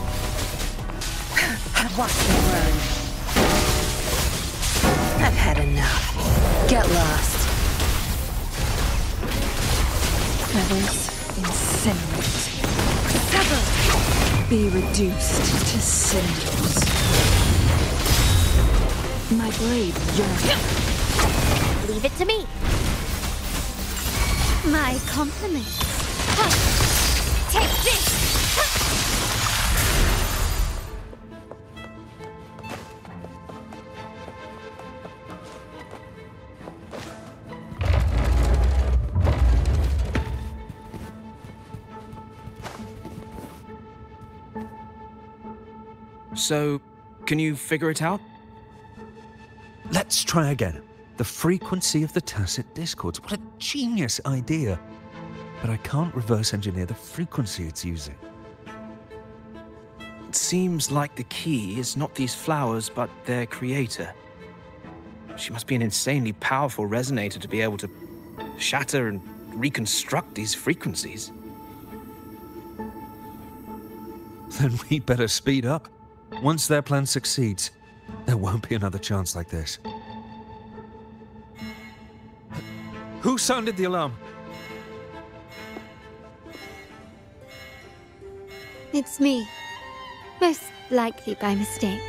Watch me learn. I've had enough. Get lost. Feathers incinerate. Sever! Be reduced to cinders. My blade yearns. Leave it to me. My compliments. Take this! So, can you figure it out? Let's try again. The frequency of the tacit discords. What a genius idea. But I can't reverse engineer the frequency it's using. It seems like the key is not these flowers, but their creator. She must be an insanely powerful resonator to be able to shatter and reconstruct these frequencies. Then we better speed up. Once their plan succeeds, there won't be another chance like this. Who sounded the alarm? It's me. Most likely by mistake.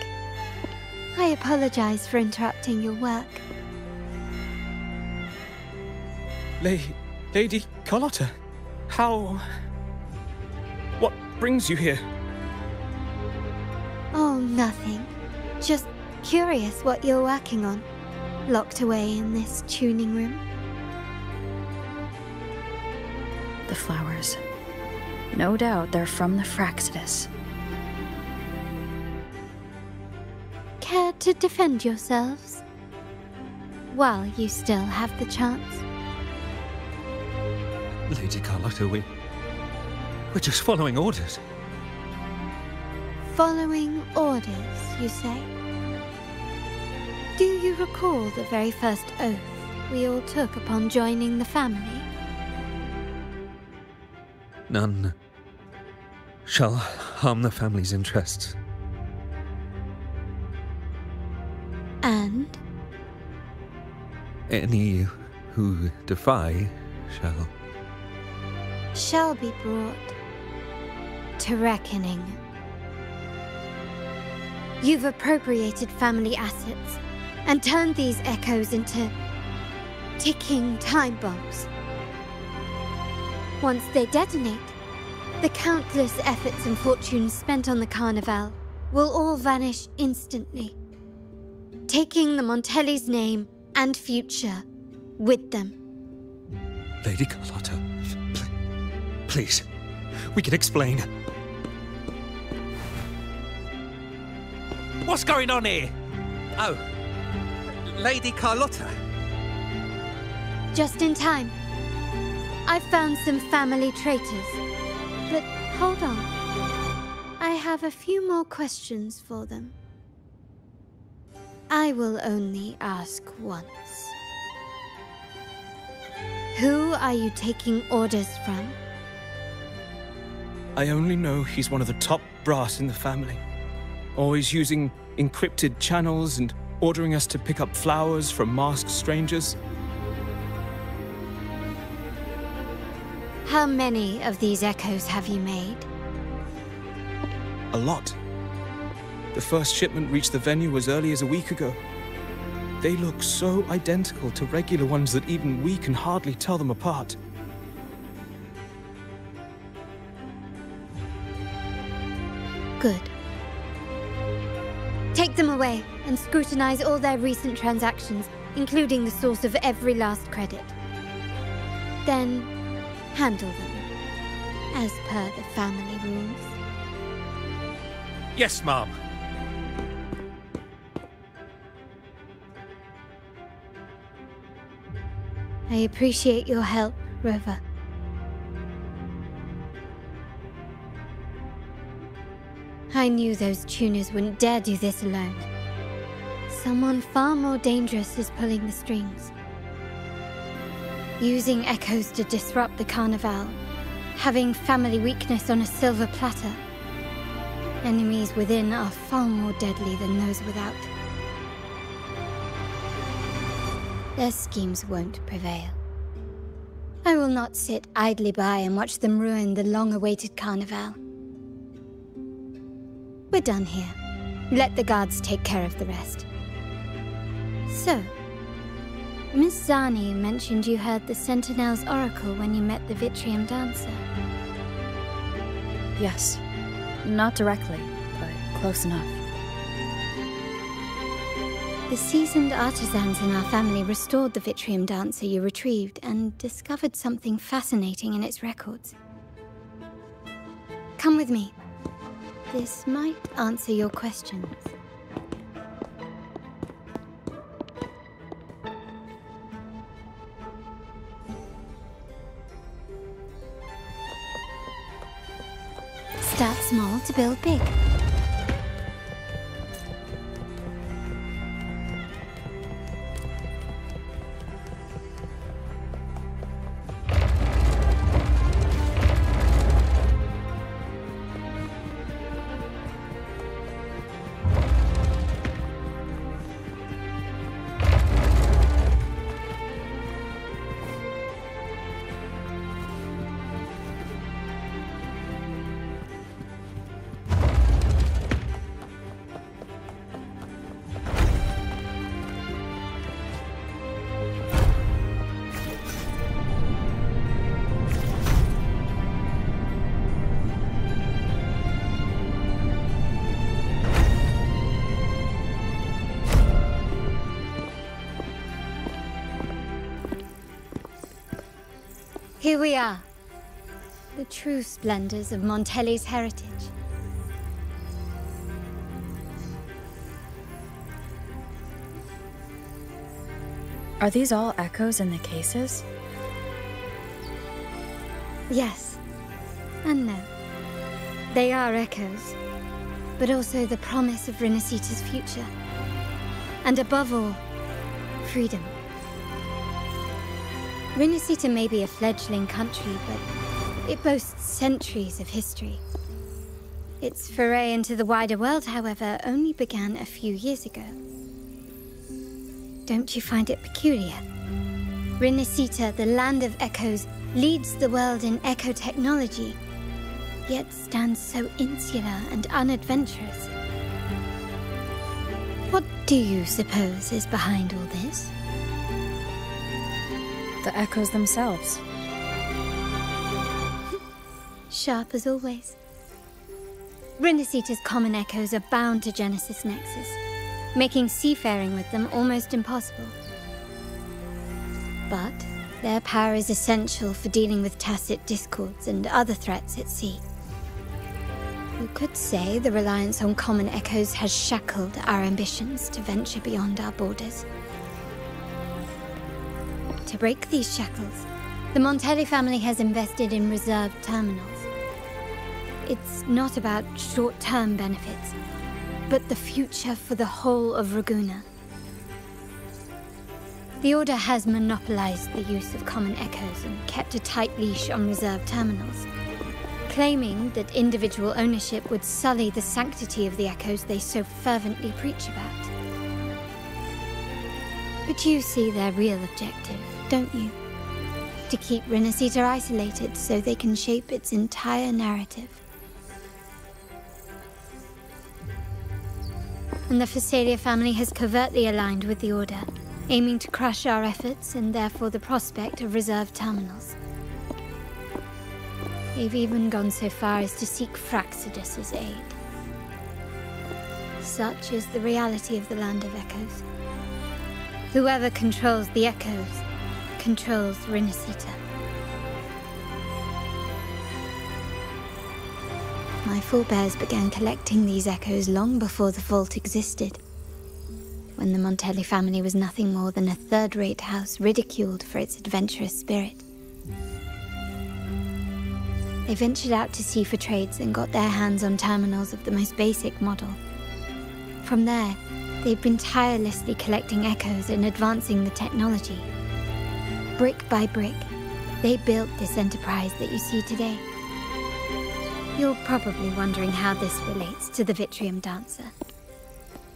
I apologize for interrupting your work. Lady Carlotta, how... What brings you here? Oh, nothing. Just curious what you're working on. Locked away in this tuning room. The flowers. No doubt they're from the Fraxidus. Care to defend yourselves? While you still have the chance. Lady Carlotta, we're just following orders. Following orders, you say? Do you recall the very first oath we all took upon joining the family? None shall harm the family's interests. And? Any who defy shall be brought to reckoning. You've appropriated family assets and turned these echoes into ticking time bombs. Once they detonate, the countless efforts and fortunes spent on the Carnival will all vanish instantly, taking the Montelli's name and future with them. Lady Carlotta, please, we can explain. What's going on here? Oh, Lady Carlotta. Just in time. I've found some family traitors. But hold on. I have a few more questions for them. I will only ask once. Who are you taking orders from? I only know he's one of the top brass in the family. Always using encrypted channels and ordering us to pick up flowers from masked strangers. How many of these echoes have you made? A lot. The first shipment reached the venue as early as a week ago. They look so identical to regular ones that even we can hardly tell them apart. Good. Take them away and scrutinize all their recent transactions, including the source of every last credit. Then, handle them, as per the family rules. Yes, Mom. I appreciate your help, Rover. I knew those tuners wouldn't dare do this alone. Someone far more dangerous is pulling the strings. Using echoes to disrupt the Carnival having family weakness on a silver platter. Enemies within are far more deadly than those without. Their schemes won't prevail. I will not sit idly by and watch them ruin the long-awaited carnival. We're done here. Let the guards take care of the rest. So, Miss Zani mentioned you heard the Sentinel's oracle when you met the Vitrium dancer. Yes. Not directly, but close enough. The seasoned artisans in our family restored the Vitrium dancer you retrieved and discovered something fascinating in its records. Come with me. This might answer your questions. Start small to build big. Here we are, the true splendors of Montelli's heritage. Are these all echoes in the cases? Yes, and no. They are echoes, but also the promise of Renacita's future. And above all, freedom. Renacita may be a fledgling country, but it boasts centuries of history. Its foray into the wider world, however, only began a few years ago. Don't you find it peculiar? Renacita, the land of echoes, leads the world in echo technology, yet stands so insular and unadventurous. What do you suppose is behind all this? The echoes themselves. Sharp as always. Renacita's common echoes are bound to Genesis Nexus, making seafaring with them almost impossible. But their power is essential for dealing with tacit discords and other threats at sea. You could say the reliance on common echoes has shackled our ambitions to venture beyond our borders. To break these shackles, the Montelli family has invested in reserved terminals. It's not about short-term benefits, but the future for the whole of Ragusa. The Order has monopolized the use of common echoes and kept a tight leash on reserved terminals, claiming that individual ownership would sully the sanctity of the echoes they so fervently preach about. But you see their real objective, don't you? To keep Renacita isolated so they can shape its entire narrative. And the Phasalia family has covertly aligned with the Order, aiming to crush our efforts and therefore the prospect of reserved terminals. They've even gone so far as to seek Fraxidus's aid. Such is the reality of the Land of Echoes. Whoever controls the Echoes controls Renacita. My forebears began collecting these echoes long before the vault existed, when the Montelli family was nothing more than a third-rate house ridiculed for its adventurous spirit. They ventured out to sea for trades and got their hands on terminals of the most basic model. From there, they've been tirelessly collecting echoes and advancing the technology. Brick by brick, They built this enterprise that you see today. You're probably wondering how this relates to the Vitrium Dancer.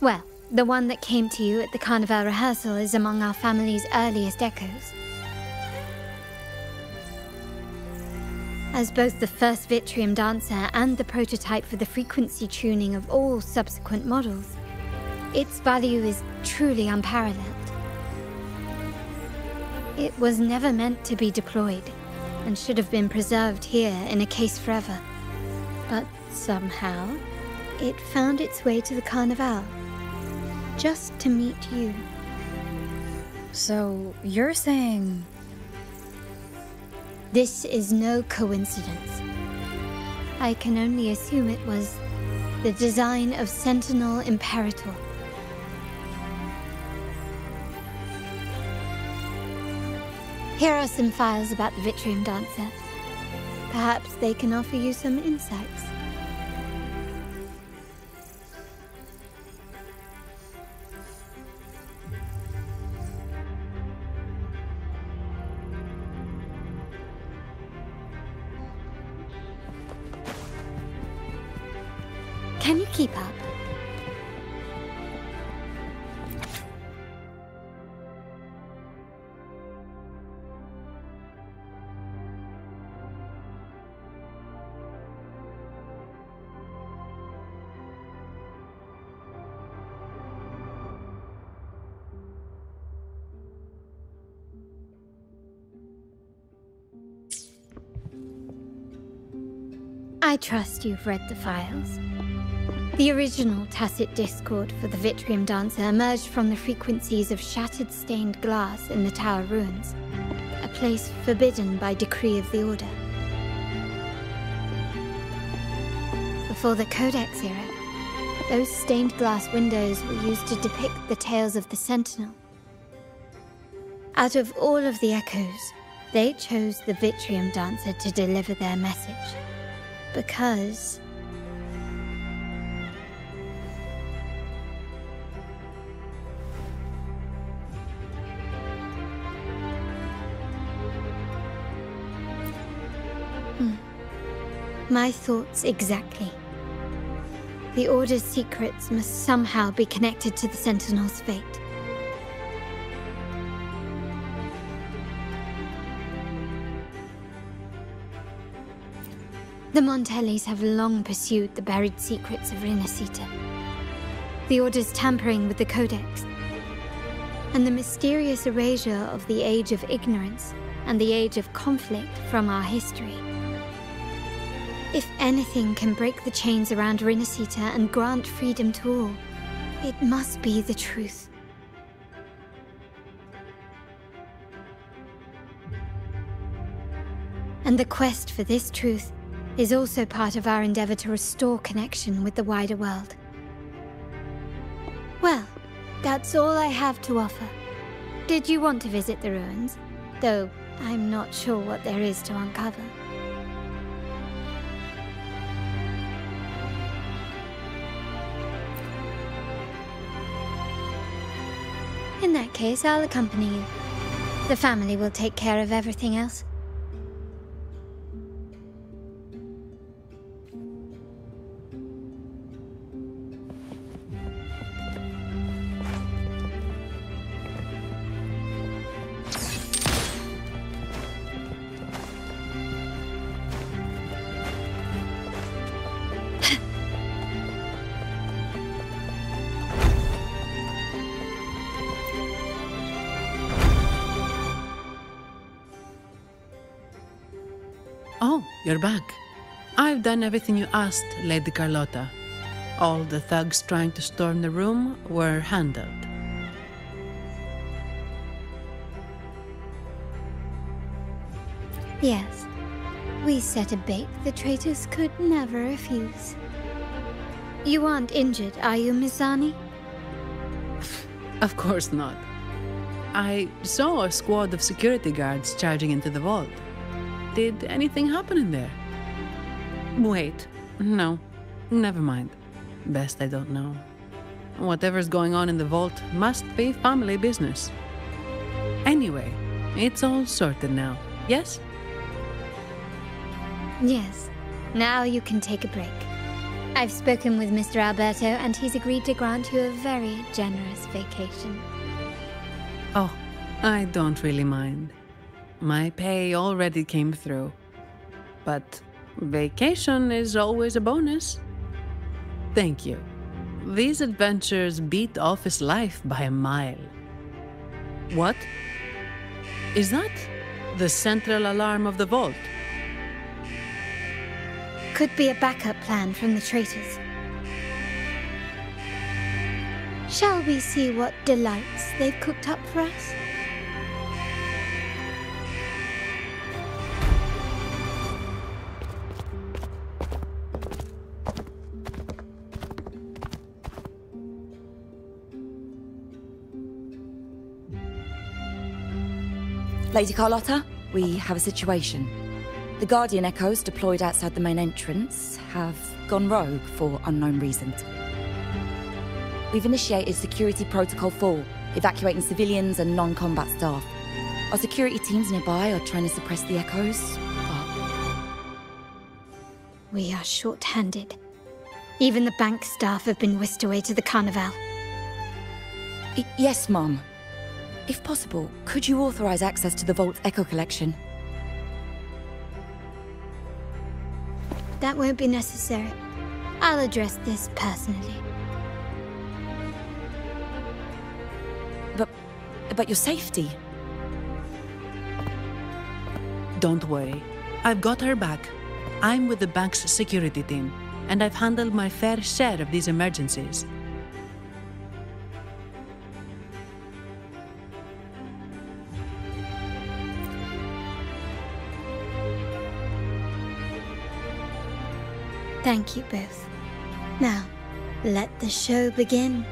Well, the one that came to you at the Carnival rehearsal is among our family's earliest echoes. As both the first Vitrium Dancer and the prototype for the frequency tuning of all subsequent models, its value is truly unparalleled. It was never meant to be deployed, and should have been preserved here in a case forever. But somehow, it found its way to the Carnival, just to meet you. So, you're saying... This is no coincidence. I can only assume it was the design of Sentinel Imperator. Here are some files about the Vitrium Dancer. Perhaps they can offer you some insights. Can you keep up? I trust you've read the files. The original tacit discord for the Vitrium Dancer emerged from the frequencies of shattered stained glass in the Tower Ruins, a place forbidden by decree of the Order. Before the Codex era, those stained glass windows were used to depict the tales of the Sentinel. Out of all of the echoes, they chose the Vitrium Dancer to deliver their message. Because... My thoughts exactly. The Order's secrets must somehow be connected to the Sentinel's fate. The Montellis have long pursued the buried secrets of Rinascita. The Order's tampering with the Codex, and the mysterious erasure of the Age of Ignorance and the Age of Conflict from our history. If anything can break the chains around Rinascita and grant freedom to all, it must be the truth. And the quest for this truth is also part of our endeavor to restore connection with the wider world. Well, that's all I have to offer. Did you want to visit the ruins? Though I'm not sure what there is to uncover. In that case, I'll accompany you. The family will take care of everything else. Oh, you're back. I've done everything you asked, Lady Carlotta. All the thugs trying to storm the room were handled. Yes. We set a bait the traitors could never refuse. You aren't injured, are you, Miss Zani? Of course not. I saw a squad of security guards charging into the vault. Did anything happen in there? Wait, no, never mind. Best I don't know. Whatever's going on in the vault must be family business. Anyway, it's all sorted now, yes? Yes. Now you can take a break. I've spoken with Mr. Alberto, and he's agreed to grant you a very generous vacation. Oh, I don't really mind. My pay already came through. But vacation is always a bonus. Thank you. These adventures beat office life by a mile. What? Is that the central alarm of the vault? Could be a backup plan from the traitors. Shall we see what delights they've cooked up for us? Lady Carlotta, we have a situation. The Guardian Echoes deployed outside the main entrance have gone rogue for unknown reasons. We've initiated Security Protocol 4, evacuating civilians and non-combat staff. Our security teams nearby are trying to suppress the Echoes, but... We are short-handed. Even the bank staff have been whisked away to the Carnival. Yes, Mum. If possible, could you authorize access to the Vault's Echo Collection? That won't be necessary. I'll address this personally. But your safety? Don't worry. I've got her back. I'm with the bank's security team, and I've handled my fair share of these emergencies. Thank you both. Now, let the show begin.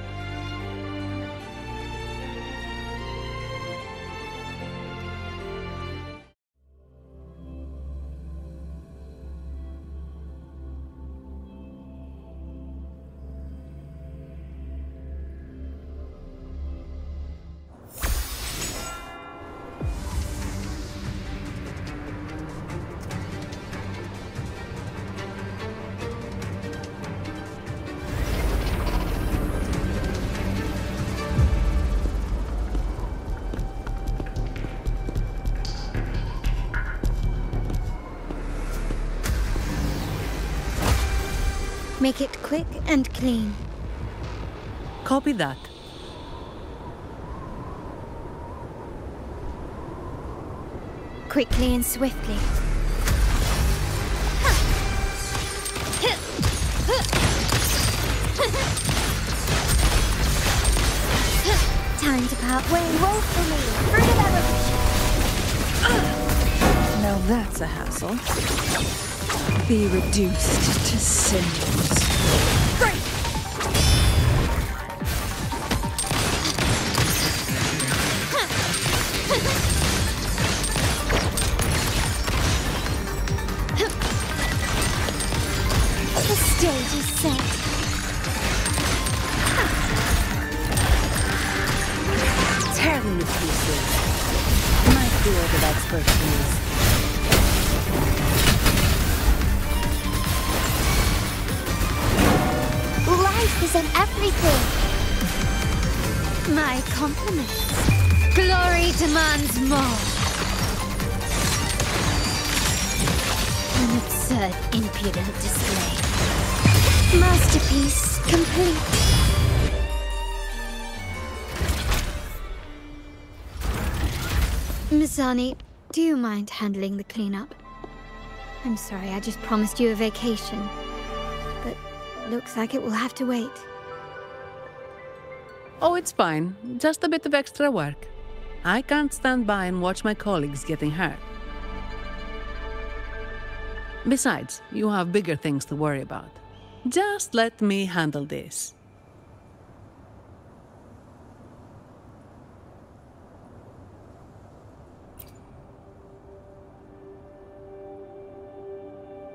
Make it quick and clean. Copy that. Quickly and swiftly. Time to part ways. Roll for me. Fruit of evolution. Now that's a hassle. Be reduced to cinders. Great! The stage is set. Tear them to pieces. My field of expertise. Life is in everything. My compliments. Glory demands more. An absurd, impudent display. Masterpiece complete. Miss Arnie, do you mind handling the cleanup? I'm sorry, I just promised you a vacation. But looks like it will have to wait. Oh, it's fine. Just a bit of extra work. I can't stand by and watch my colleagues getting hurt. Besides, you have bigger things to worry about. Just let me handle this.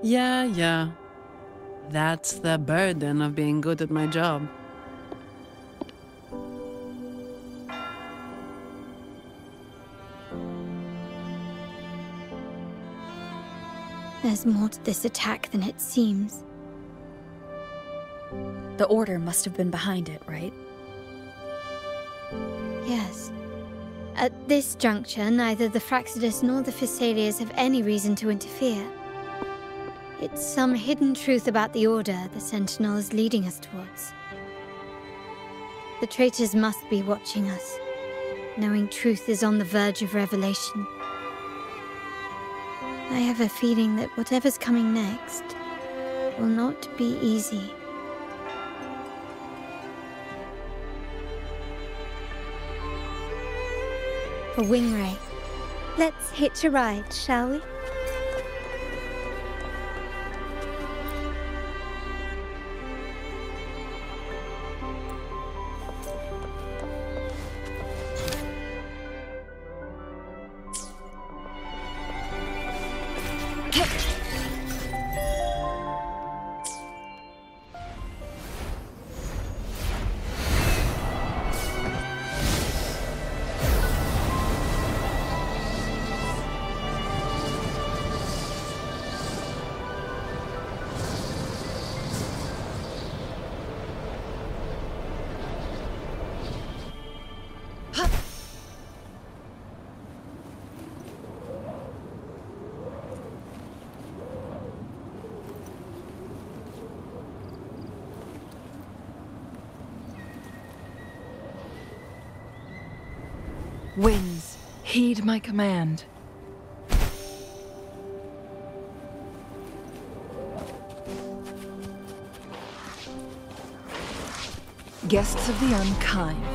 Yeah. That's the burden of being good at my job. There's more to this attack than it seems. The Order must have been behind it, right? Yes. At this juncture, neither the Fraxidus nor the Physaelias have any reason to interfere. It's some hidden truth about the Order the Sentinel is leading us towards. The traitors must be watching us, knowing truth is on the verge of revelation. I have a feeling that whatever's coming next will not be easy. A Wingray. Let's hitch a ride, shall we? Winds, heed my command. Guests of the unkind.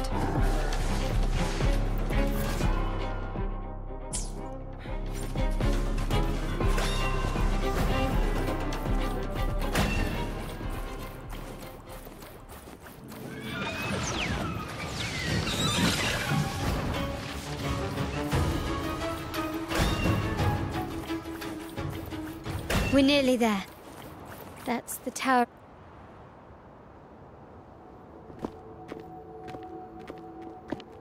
We're nearly there. That's the tower.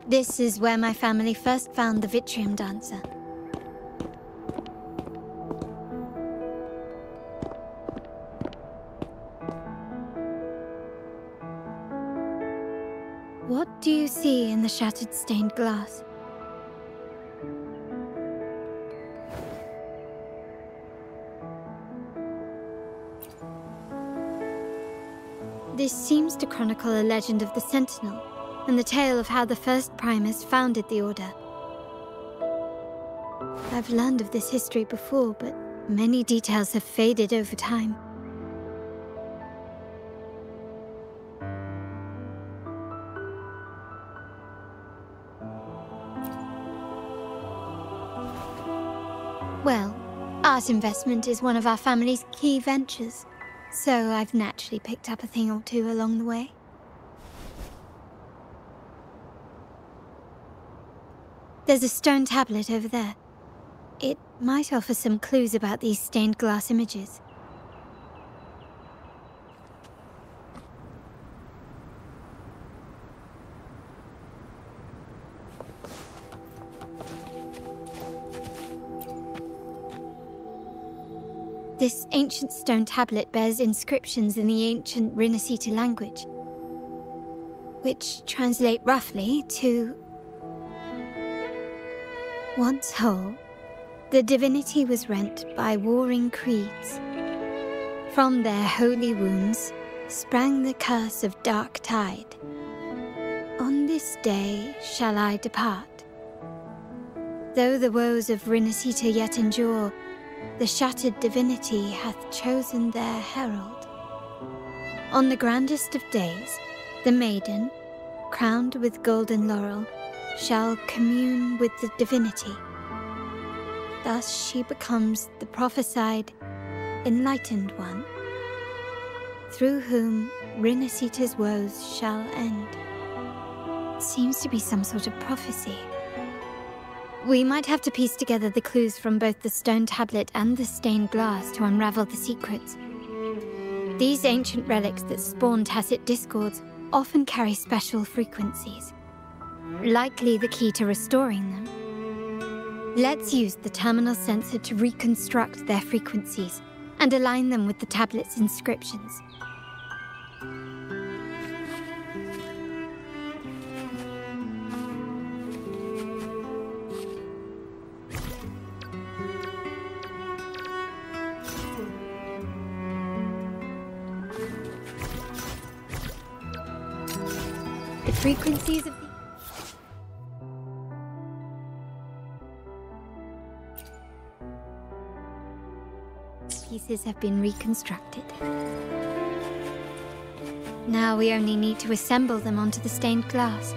This is where my family first found the Vitrium Dancer. What do you see in the shattered stained glass? This seems to chronicle a legend of the Sentinel, and the tale of how the first Primus founded the Order. I've learned of this history before, but many details have faded over time. Well, art investment is one of our family's key ventures. So I've naturally picked up a thing or two along the way. There's a stone tablet over there. It might offer some clues about these stained glass images. This ancient stone tablet bears inscriptions in the ancient Rinascita language, which translate roughly to... Once whole, the divinity was rent by warring creeds. From their holy wounds sprang the curse of dark tide. On this day shall I depart. Though the woes of Rinascita yet endure, the shattered divinity hath chosen their herald. On the grandest of days, the maiden, crowned with golden laurel, shall commune with the divinity. Thus she becomes the prophesied, enlightened one, through whom Rinascita's woes shall end. Seems to be some sort of prophecy. We might have to piece together the clues from both the stone tablet and the stained glass to unravel the secrets. These ancient relics that spawn tacit discords often carry special frequencies, likely the key to restoring them. Let's use the terminal sensor to reconstruct their frequencies and align them with the tablet's inscriptions. The frequencies of pieces have been reconstructed. Now we only need to assemble them onto the stained glass.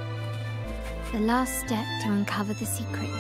The last step to uncover the secrets.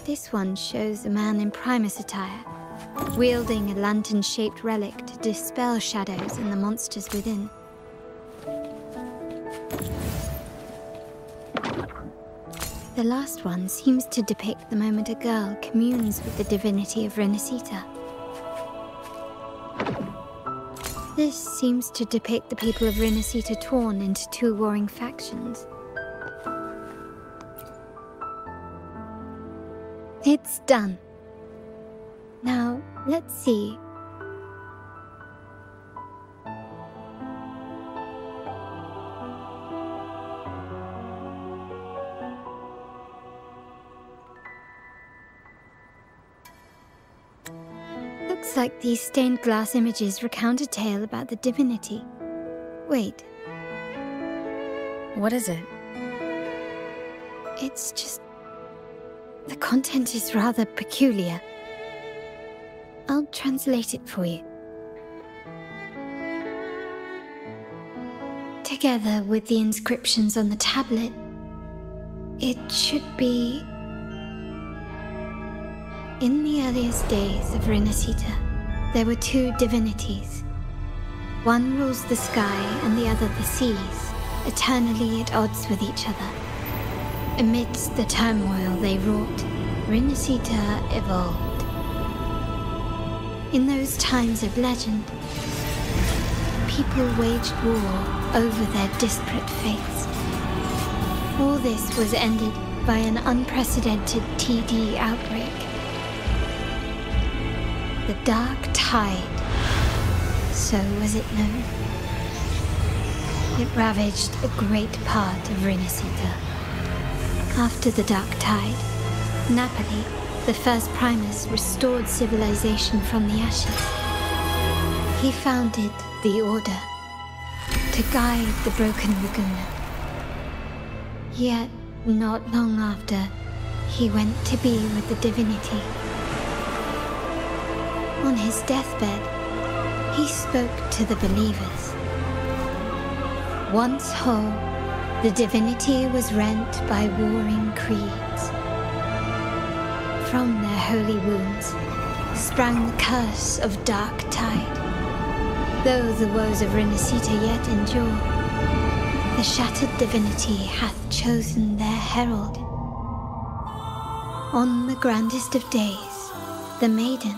This one shows a man in Primus attire, wielding a lantern-shaped relic to dispel shadows and the monsters within. The last one seems to depict the moment a girl communes with the divinity of Renacita. This seems to depict the people of Renacita torn into two warring factions. It's done. Now, let's see. Looks like these stained glass images recount a tale about the divinity. Wait. What is it? It's just... the content is rather peculiar. I'll translate it for you. Together with the inscriptions on the tablet, it should be... In the earliest days of Renacita, there were two divinities. One rules the sky and the other the seas, eternally at odds with each other. Amidst the turmoil they wrought, Renacita evolved. In those times of legend, people waged war over their disparate fates. All this was ended by an unprecedented TD outbreak. The Dark Tide, so was it known. It ravaged a great part of Renacita. After the Dark Tide, Napoli, the first Primus, restored civilization from the ashes. He founded the Order to guide the broken Laguna. Yet, not long after, he went to be with the divinity. On his deathbed, he spoke to the believers. Once whole, the divinity was rent by warring creeds. From their holy wounds sprang the curse of Dark Tide. Though the woes of Renacita yet endure, the shattered divinity hath chosen their herald. On the grandest of days, the maiden,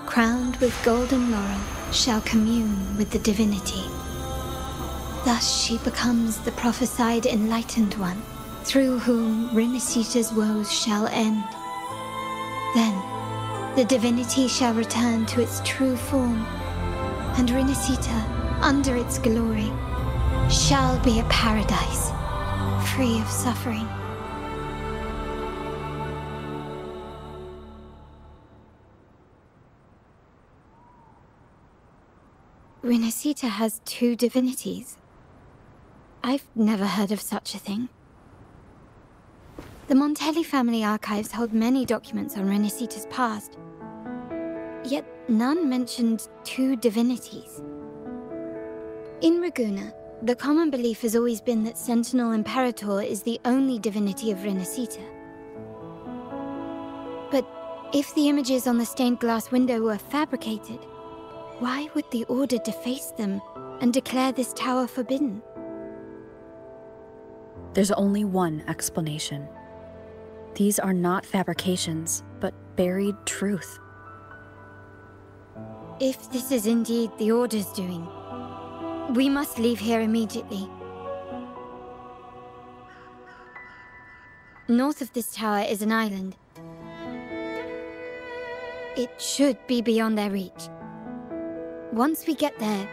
crowned with golden laurel, shall commune with the divinity. Thus she becomes the prophesied enlightened one, through whom Renacita's woes shall end. Then, the divinity shall return to its true form, and Renacita, under its glory, shall be a paradise, free of suffering. Renacita has 2 divinities. I've never heard of such a thing. The Montelli family archives hold many documents on Renacita's past, yet none mentioned 2 divinities. In Raguna, the common belief has always been that Sentinel Imperator is the only divinity of Renacita. But if the images on the stained glass window were fabricated, why would the Order deface them and declare this tower forbidden? There's only one explanation. These are not fabrications, but buried truth. If this is indeed the Order's doing, we must leave here immediately. North of this tower is an island. It should be beyond their reach. Once we get there,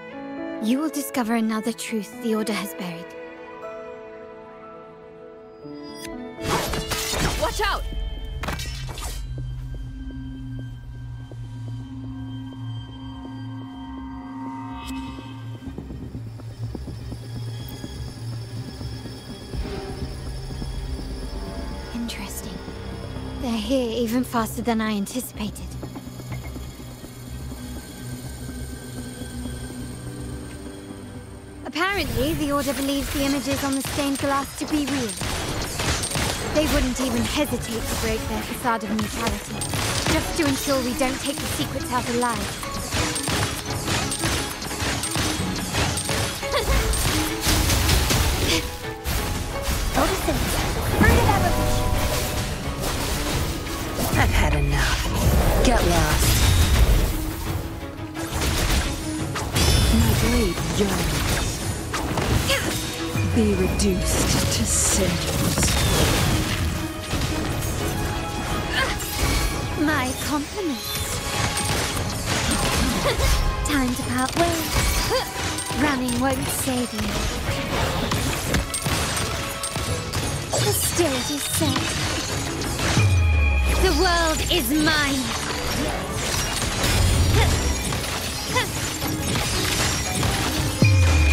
you will discover another truth the Order has buried. Watch out! Interesting. They're here even faster than I anticipated. Apparently, the Order believes the images on the stained glass to be real. They wouldn't even hesitate to break their facade of neutrality, just to ensure we don't take the secrets out alive. I've had enough. Get lost. My blade yearns. Be reduced to cinders. My compliments. Time to part ways. Running won't save you. Still it is said, the world is mine.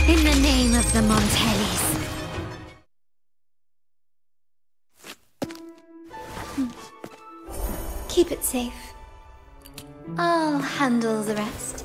In the name of the Montellis. Keep it safe. I'll handle the rest.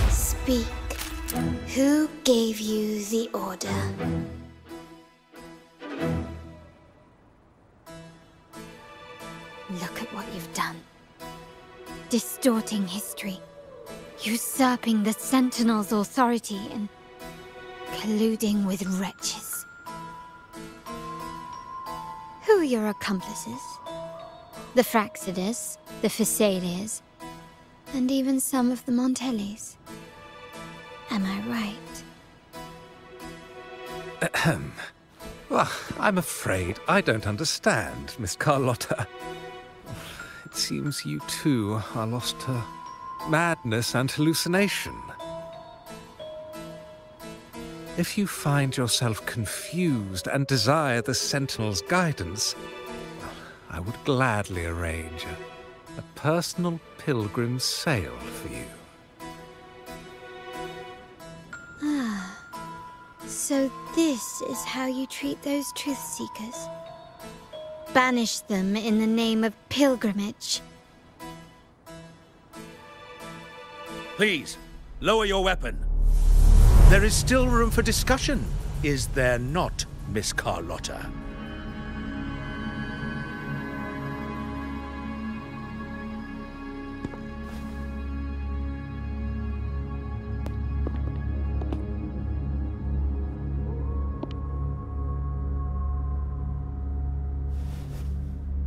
Speak. Who gave you the order? Look at what you've done. Distorting history. Usurping the Sentinel's authority and colluding with wretches. Who are your accomplices? The Fraxidus, the Phasaeliers, and even some of the Montellis. Am I right? Ahem. Well, I'm afraid I don't understand, Miss Carlotta. It seems you too are lost to madness and hallucination. If you find yourself confused and desire the Sentinel's guidance, I would gladly arrange a personal pilgrim's sail for you. Ah, so this is how you treat those truth seekers. Banish them in the name of pilgrimage. Please, lower your weapon. There is still room for discussion, is there not, Miss Carlotta?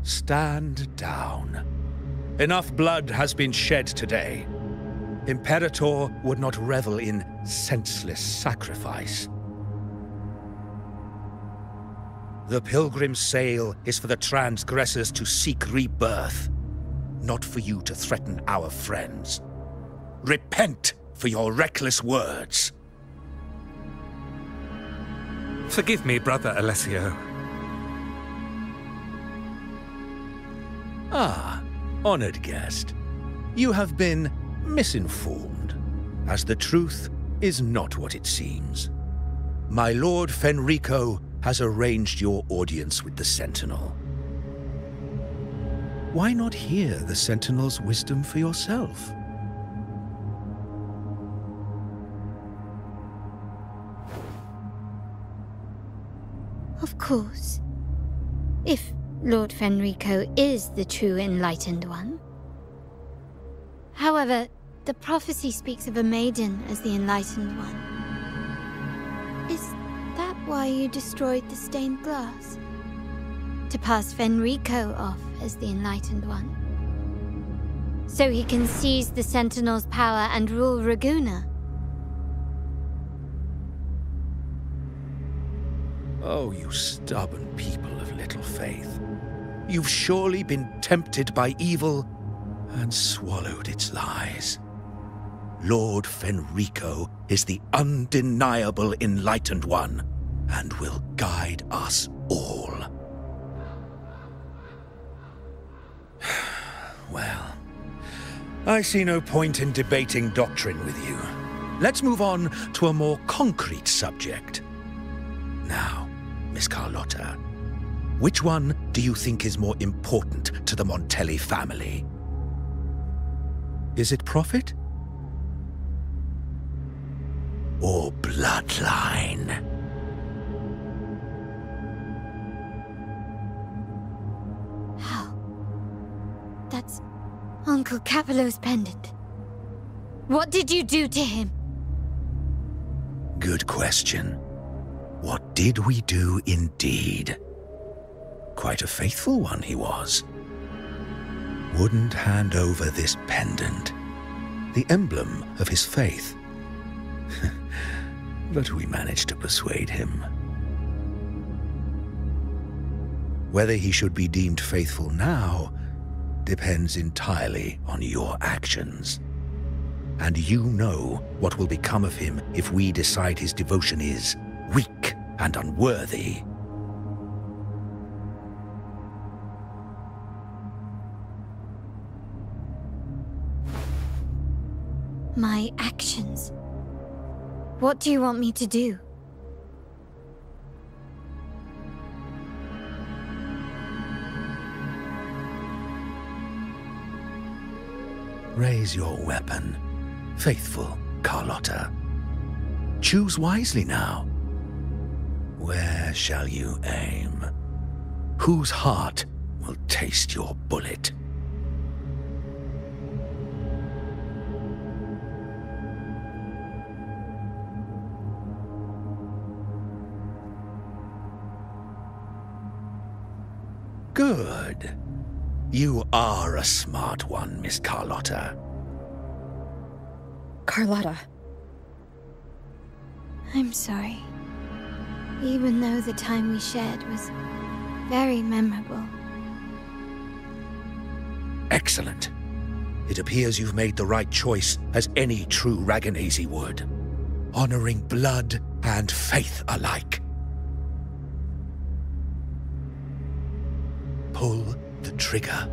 Stand down. Enough blood has been shed today. Imperator would not revel in senseless sacrifice. The pilgrim's sail is for the transgressors to seek rebirth, not for you to threaten our friends. Repent for your reckless words. Forgive me, Brother Alessio. Ah, honored guest. You have been misinformed, as the truth is not what it seems. My Lord Fenrico has arranged your audience with the Sentinel. Why not hear the Sentinel's wisdom for yourself? Of course. If Lord Fenrico is the true Enlightened One. However, the prophecy speaks of a maiden as the Enlightened One. Is that why you destroyed the stained glass? To pass Fenrico off as the Enlightened One? So he can seize the Sentinel's power and rule Raguna? Oh, you stubborn people of little faith. You've surely been tempted by evil and swallowed its lies. Lord Fenrico is the undeniable Enlightened One and will guide us all. Well, I see no point in debating doctrine with you. Let's move on to a more concrete subject. Now, Miss Carlotta, which one do you think is more important to the Montelli family? Is it profit? Or bloodline? How? That's Uncle Capello's pendant. What did you do to him? Good question. What did we do indeed? Quite a faithful one he was. Wouldn't hand over this pendant, the emblem of his faith. But we managed to persuade him. Whether he should be deemed faithful now depends entirely on your actions. And you know what will become of him if we decide his devotion is weak and unworthy. My actions? What do you want me to do? Raise your weapon, faithful Carlotta. Choose wisely now. Where shall you aim? Whose heart will taste your bullet? Good. You are a smart one, Miss Carlotta. Carlotta. I'm sorry. Even though the time we shared was very memorable. Excellent. It appears you've made the right choice, as any true Raganese would. Honoring blood and faith alike. Pull the trigger.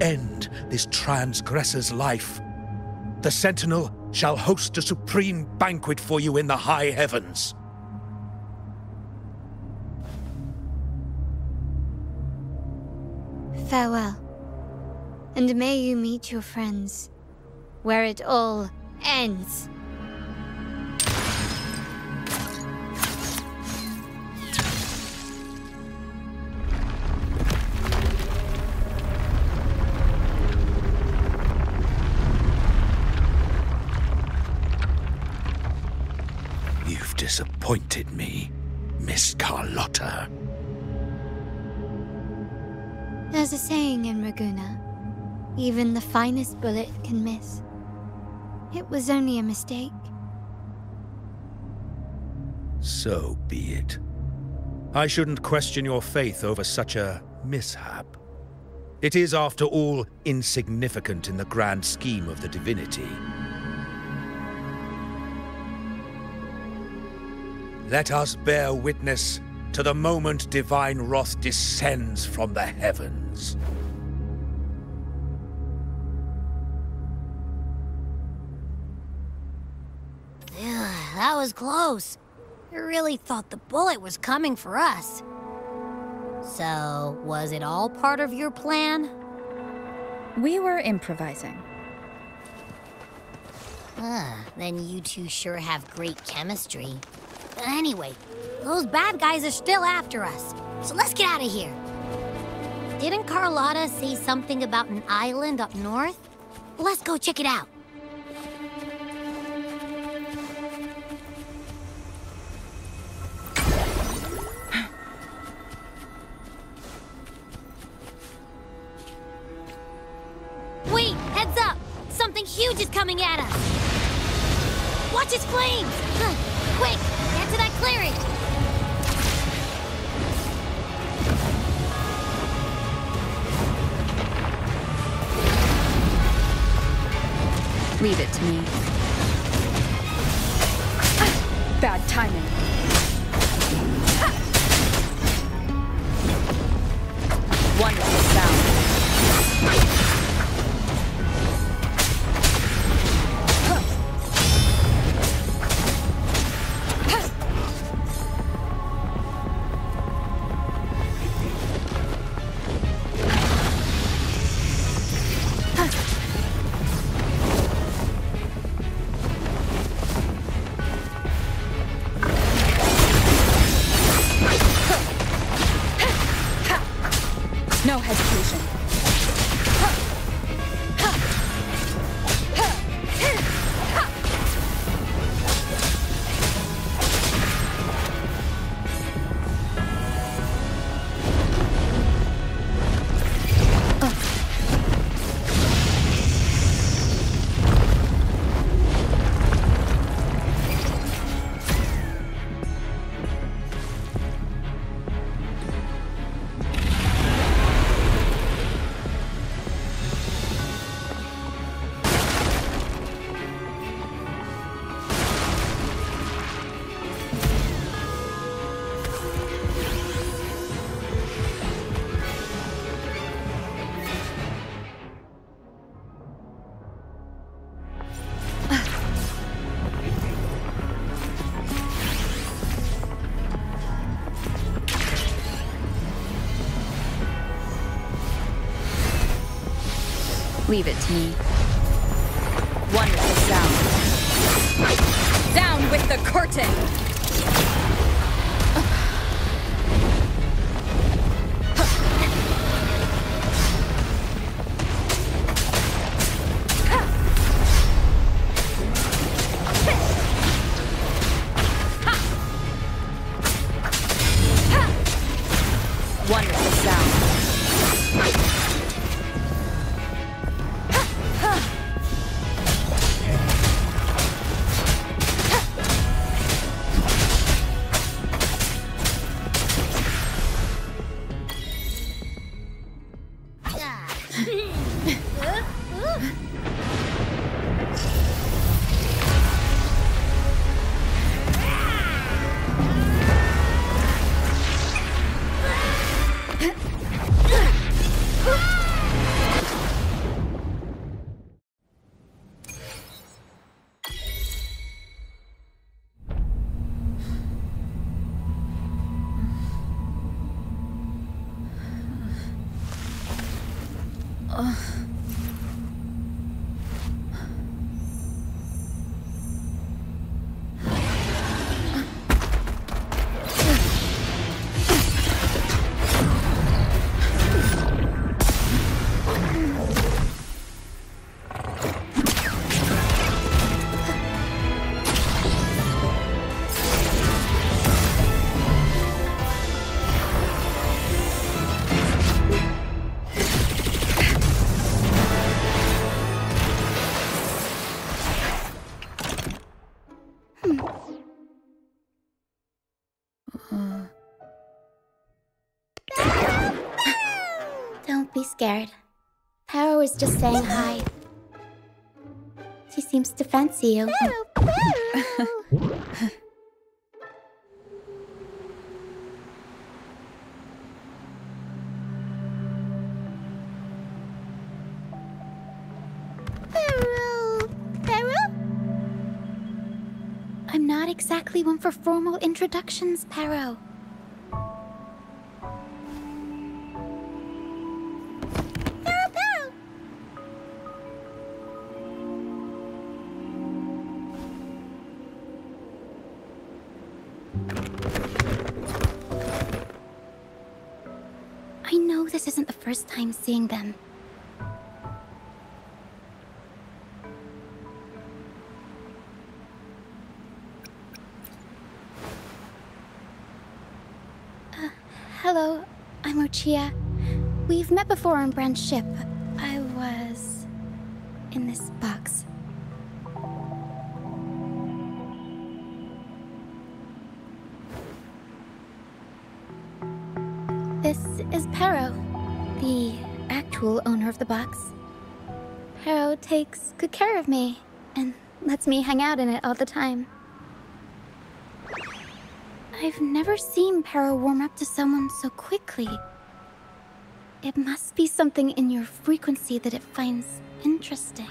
End this transgressor's life. The Sentinel shall host a supreme banquet for you in the high heavens. Farewell. And may you meet your friends, where it all ends. You've disappointed me, Miss Carlotta. There's a saying in Raguna, even the finest bullet can miss. It was only a mistake. So be it. I shouldn't question your faith over such a mishap. It is, after all, insignificant in the grand scheme of the divinity. Let us bear witness to the moment divine wrath descends from the heavens. That was close. I really thought the bullet was coming for us. So, was it all part of your plan? We were improvising. Then you two sure have great chemistry. Anyway, those bad guys are still after us, so let's get out of here. Didn't Carlotta say something about an island up north? Let's go check it out. Wait, heads up! Something huge is coming at us! Watch its flames! Quick, get to that clearing! Leave it to me. Bad timing. Wonderful sound. No hesitation. Leave it to me. Wonderful sound. Down with the curtain! Wonderful sound. Don't be scared. Paro is just saying hi. She seems to fancy you. I'm not exactly one for formal introductions, Paro. I know this isn't the first time seeing them. Hello, I'm Ochia. We've met before on Brand's ship. I was in this box. This is Paro, the actual owner of the box. Paro takes good care of me and lets me hang out in it all the time. I've never seen Paro warm up to someone so quickly. It must be something in your frequency that it finds interesting.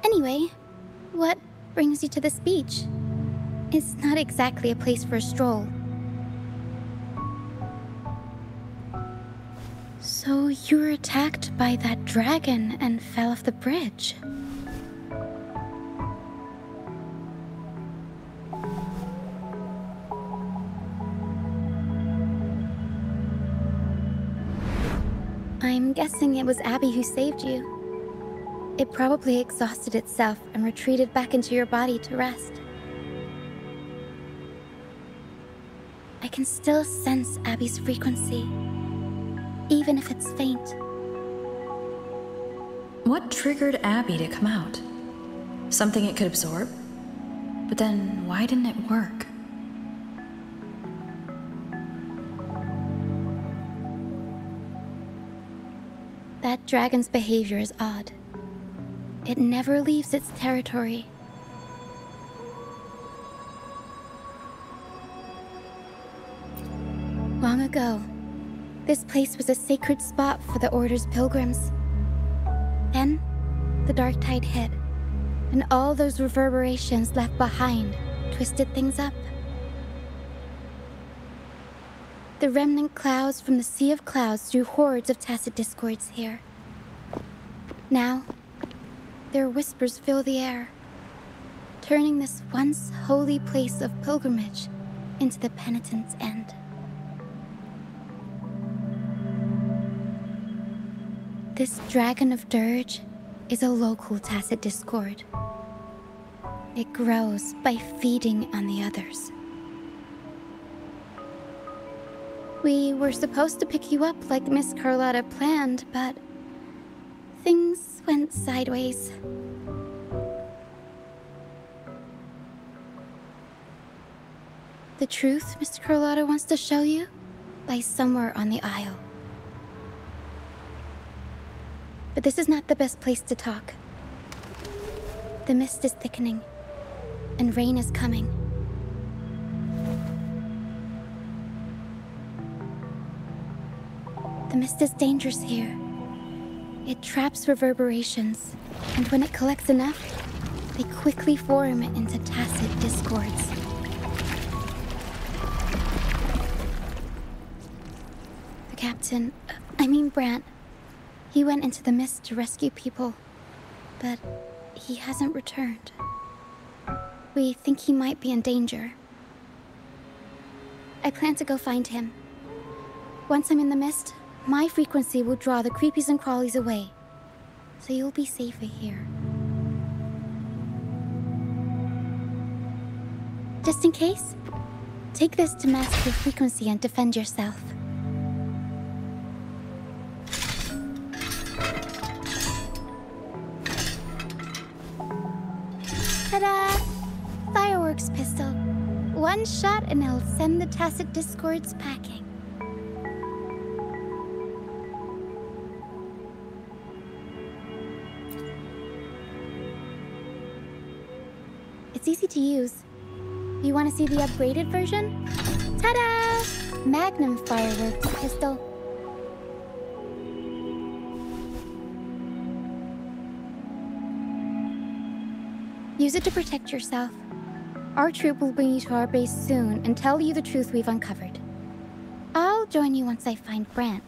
Anyway, what brings you to this beach? It's not exactly a place for a stroll. So you were attacked by that dragon and fell off the bridge. I'm guessing it was Abby who saved you. It probably exhausted itself and retreated back into your body to rest. I can still sense Abby's frequency, even if it's faint. What triggered Abby to come out? Something it could absorb? But then, why didn't it work? That dragon's behavior is odd. It never leaves its territory. Long ago, this place was a sacred spot for the Order's pilgrims. Then, the dark tide hit, and all those reverberations left behind twisted things up. The remnant clouds from the Sea of Clouds drew hordes of tacit discords here. Now, their whispers fill the air, turning this once holy place of pilgrimage into the penitent's end. This Dragon of Dirge is a local tacit discord. It grows by feeding on the others. We were supposed to pick you up like Miss Carlotta planned, but things went sideways. The truth Miss Carlotta wants to show you lies somewhere on the Isle. But this is not the best place to talk. The mist is thickening, and rain is coming. The mist is dangerous here. It traps reverberations, and when it collects enough, they quickly form into tacit discords. The captain, Brant, he went into the mist to rescue people, but he hasn't returned. We think he might be in danger. I plan to go find him. Once I'm in the mist, my frequency will draw the creepies and crawlies away, so you'll be safer here. Just in case, take this to mask your frequency and defend yourself. Ta-da! Fireworks! works, Pistol. One shot and it'll send the Tacit Discords packing. It's easy to use. You want to see the upgraded version? Ta-da! Magnum fireworks, Pistol. Use it to protect yourself. Our troop will bring you to our base soon and tell you the truth we've uncovered. I'll join you once I find Brant.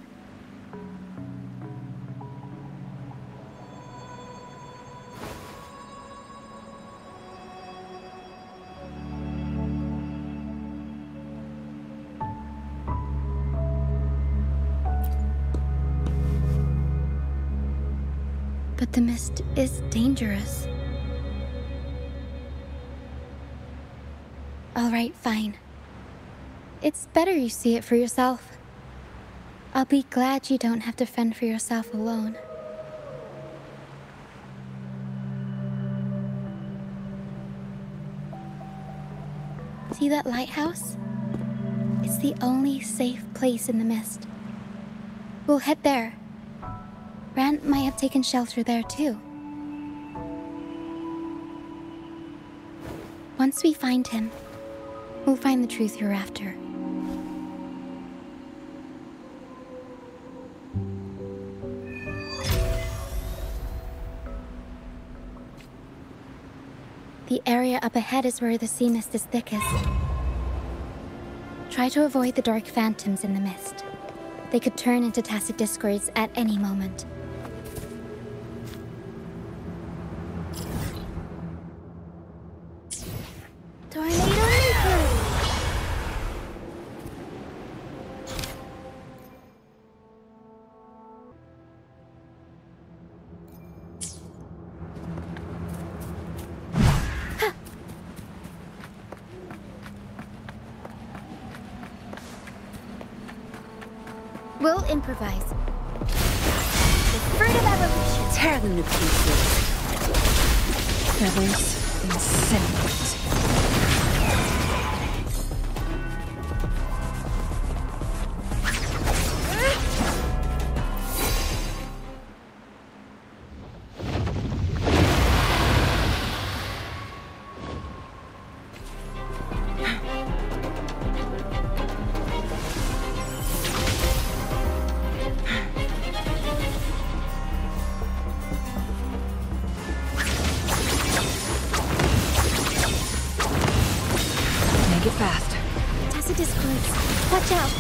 But the mist is dangerous. All right, fine. It's better you see it for yourself. I'll be glad you don't have to fend for yourself alone. See that lighthouse? It's the only safe place in the mist. We'll head there. Brant might have taken shelter there too. Once we find him, we'll find the truth you're after. The area up ahead is where the sea mist is thickest. Try to avoid the dark phantoms in the mist. They could turn into Tacit Discords at any moment. We'll improvise. The fruit of evolution. Tear them to pieces. Feathers and cinders. Make it fast. Tacit Discords, watch out!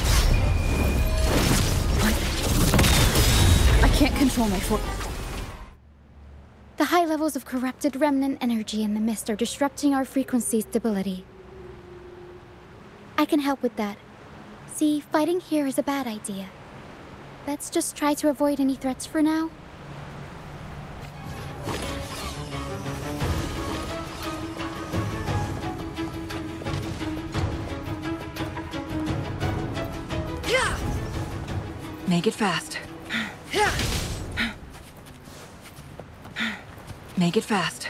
I can't control my force. The high levels of corrupted remnant energy in the mist are disrupting our frequency stability. I can help with that. See, fighting here is a bad idea. Let's just try to avoid any threats for now. Make it fast. Make it fast.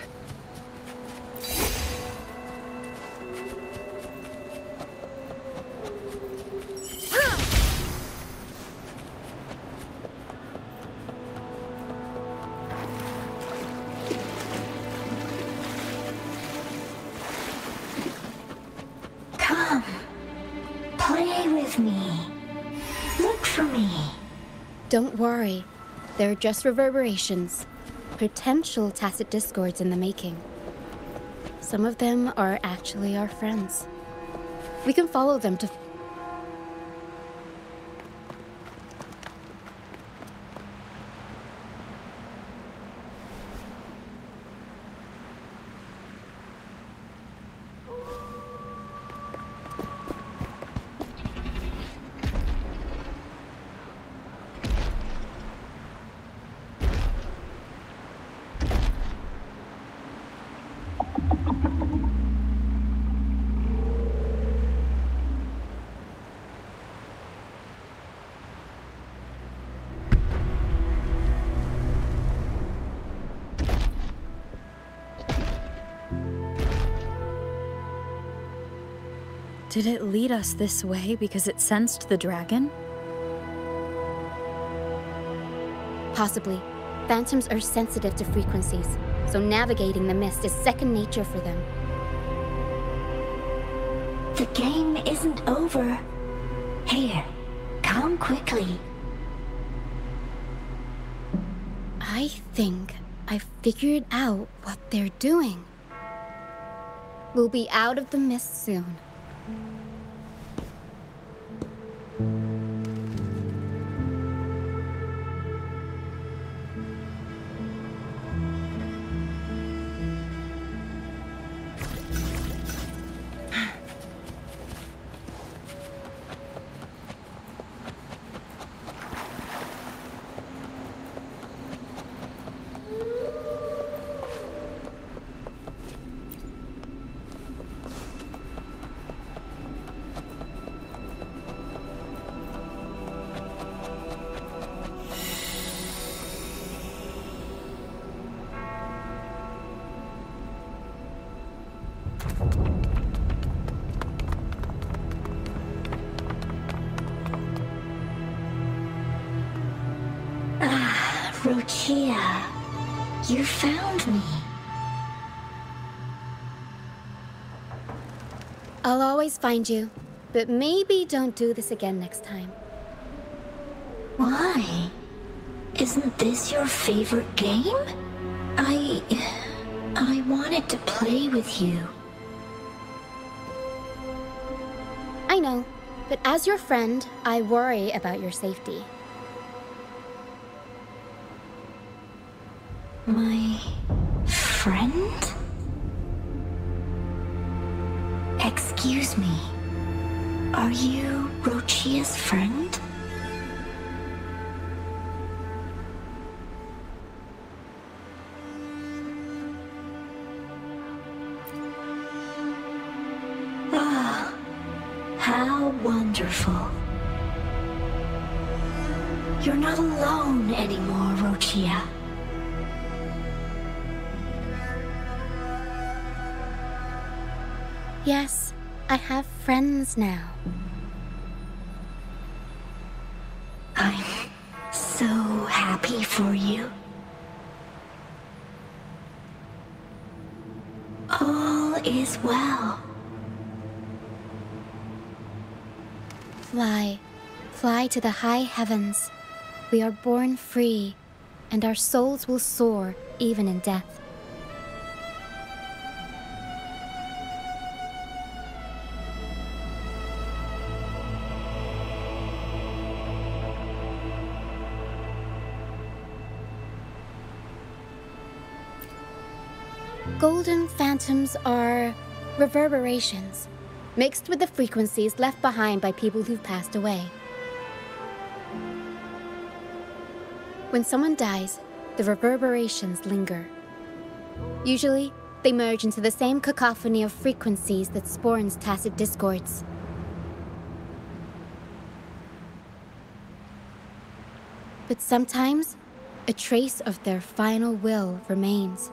Come. Play with me. Look for me. Don't worry. They're just reverberations. Potential Tacit Discords in the making. Some of them are actually our friends. We can follow them to... Did it lead us this way because it sensed the dragon? Possibly. Phantoms are sensitive to frequencies, so navigating the mist is second nature for them. The game isn't over. Here, come quickly. I think I figured out what they're doing. We'll be out of the mist soon. Rochia, you found me. I'll always find you, but maybe don't do this again next time. Why? Isn't this your favorite game? I wanted to play with you. I know, but as your friend, I worry about your safety. My friend? Excuse me. Are you Rochia's friend? Ah, how wonderful. You're not alone anymore, Rochia. Yes, I have friends now. I'm so happy for you. All is well. Fly, fly to the high heavens. We are born free, and our souls will soar even in death. Golden phantoms are reverberations, mixed with the frequencies left behind by people who've passed away. When someone dies, the reverberations linger. Usually, they merge into the same cacophony of frequencies that spawns tacit discords. But sometimes, a trace of their final will remains,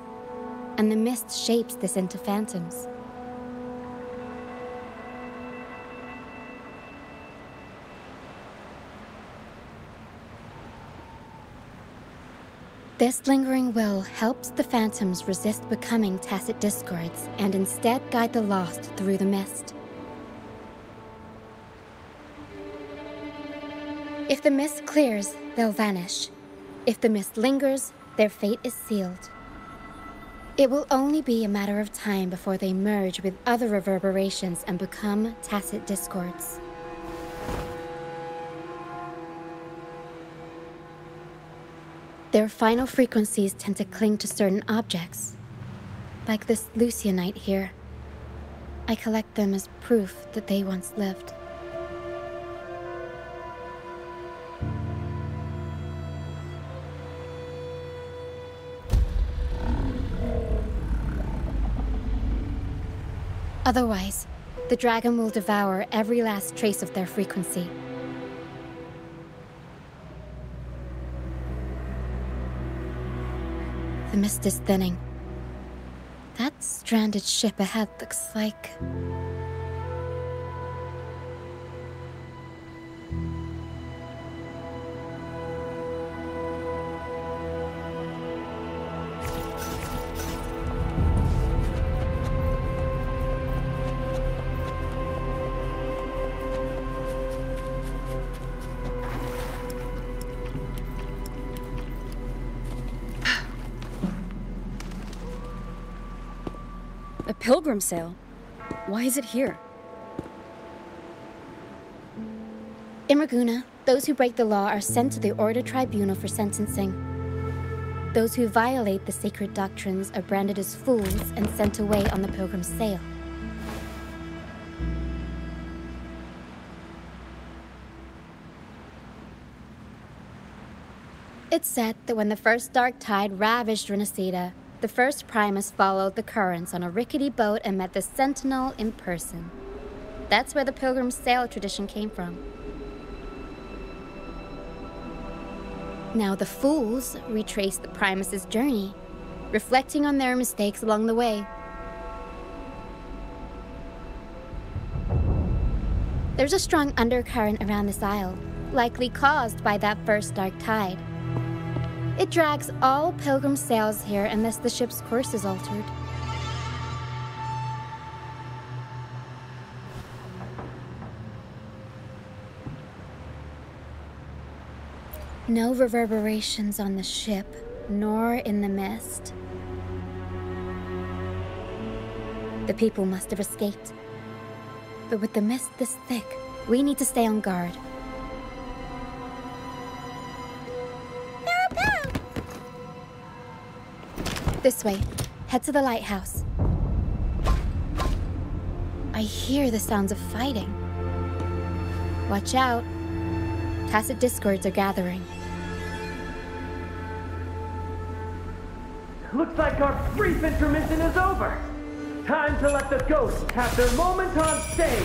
and the mist shapes this into phantoms. This lingering will helps the phantoms resist becoming tacit discords and instead guide the lost through the mist. If the mist clears, they'll vanish. If the mist lingers, their fate is sealed. It will only be a matter of time before they merge with other reverberations and become tacit discords. Their final frequencies tend to cling to certain objects, like this Lucianite here. I collect them as proof that they once lived. Otherwise, the dragon will devour every last trace of their frequency. The mist is thinning. That stranded ship ahead looks like pilgrim sale. Why is it here? In Raguna, those who break the law are sent to the Order Tribunal for sentencing. Those who violate the sacred doctrines are branded as fools and sent away on the pilgrim sale. It's said that when the first dark tide ravaged Renacida, the first Primus followed the currents on a rickety boat and met the Sentinel in person. That's where the pilgrim sail tradition came from. Now the fools retrace the Primus's journey, reflecting on their mistakes along the way. There's a strong undercurrent around this isle, likely caused by that first dark tide. It drags all pilgrim sails here unless the ship's course is altered. No reverberations on the ship, nor in the mist. The people must have escaped. But with the mist this thick, we need to stay on guard. This way. Head to the lighthouse. I hear the sounds of fighting. Watch out. Tacit discords are gathering. Looks like our brief intermission is over. Time to let the ghosts have their moment on stage.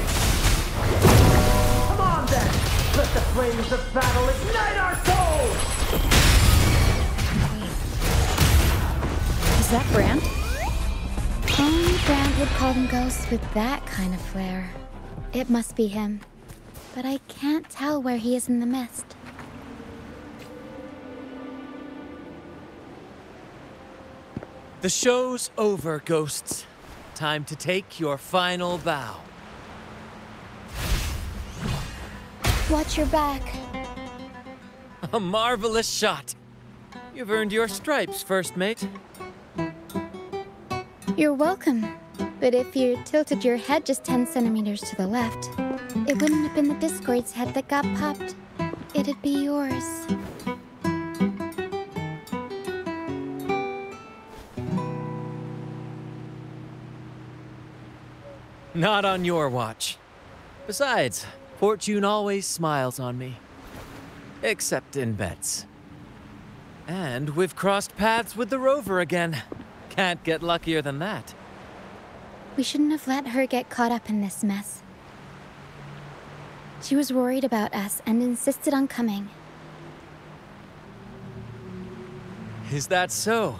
Come on then. Let the flames of battle ignite our souls. Is that Brand? Only Brand would call them ghosts with that kind of flair. It must be him. But I can't tell where he is in the mist. The show's over, ghosts. Time to take your final bow. Watch your back. A marvelous shot. You've earned your stripes, first mate. You're welcome. But if you tilted your head just 10 centimeters to the left, it wouldn't have been the Discord's head that got popped. It'd be yours. Not on your watch. Besides, fortune always smiles on me. Except in bets. And we've crossed paths with the rover again. Can't get luckier than that. We shouldn't have let her get caught up in this mess. She was worried about us and insisted on coming. Is that so?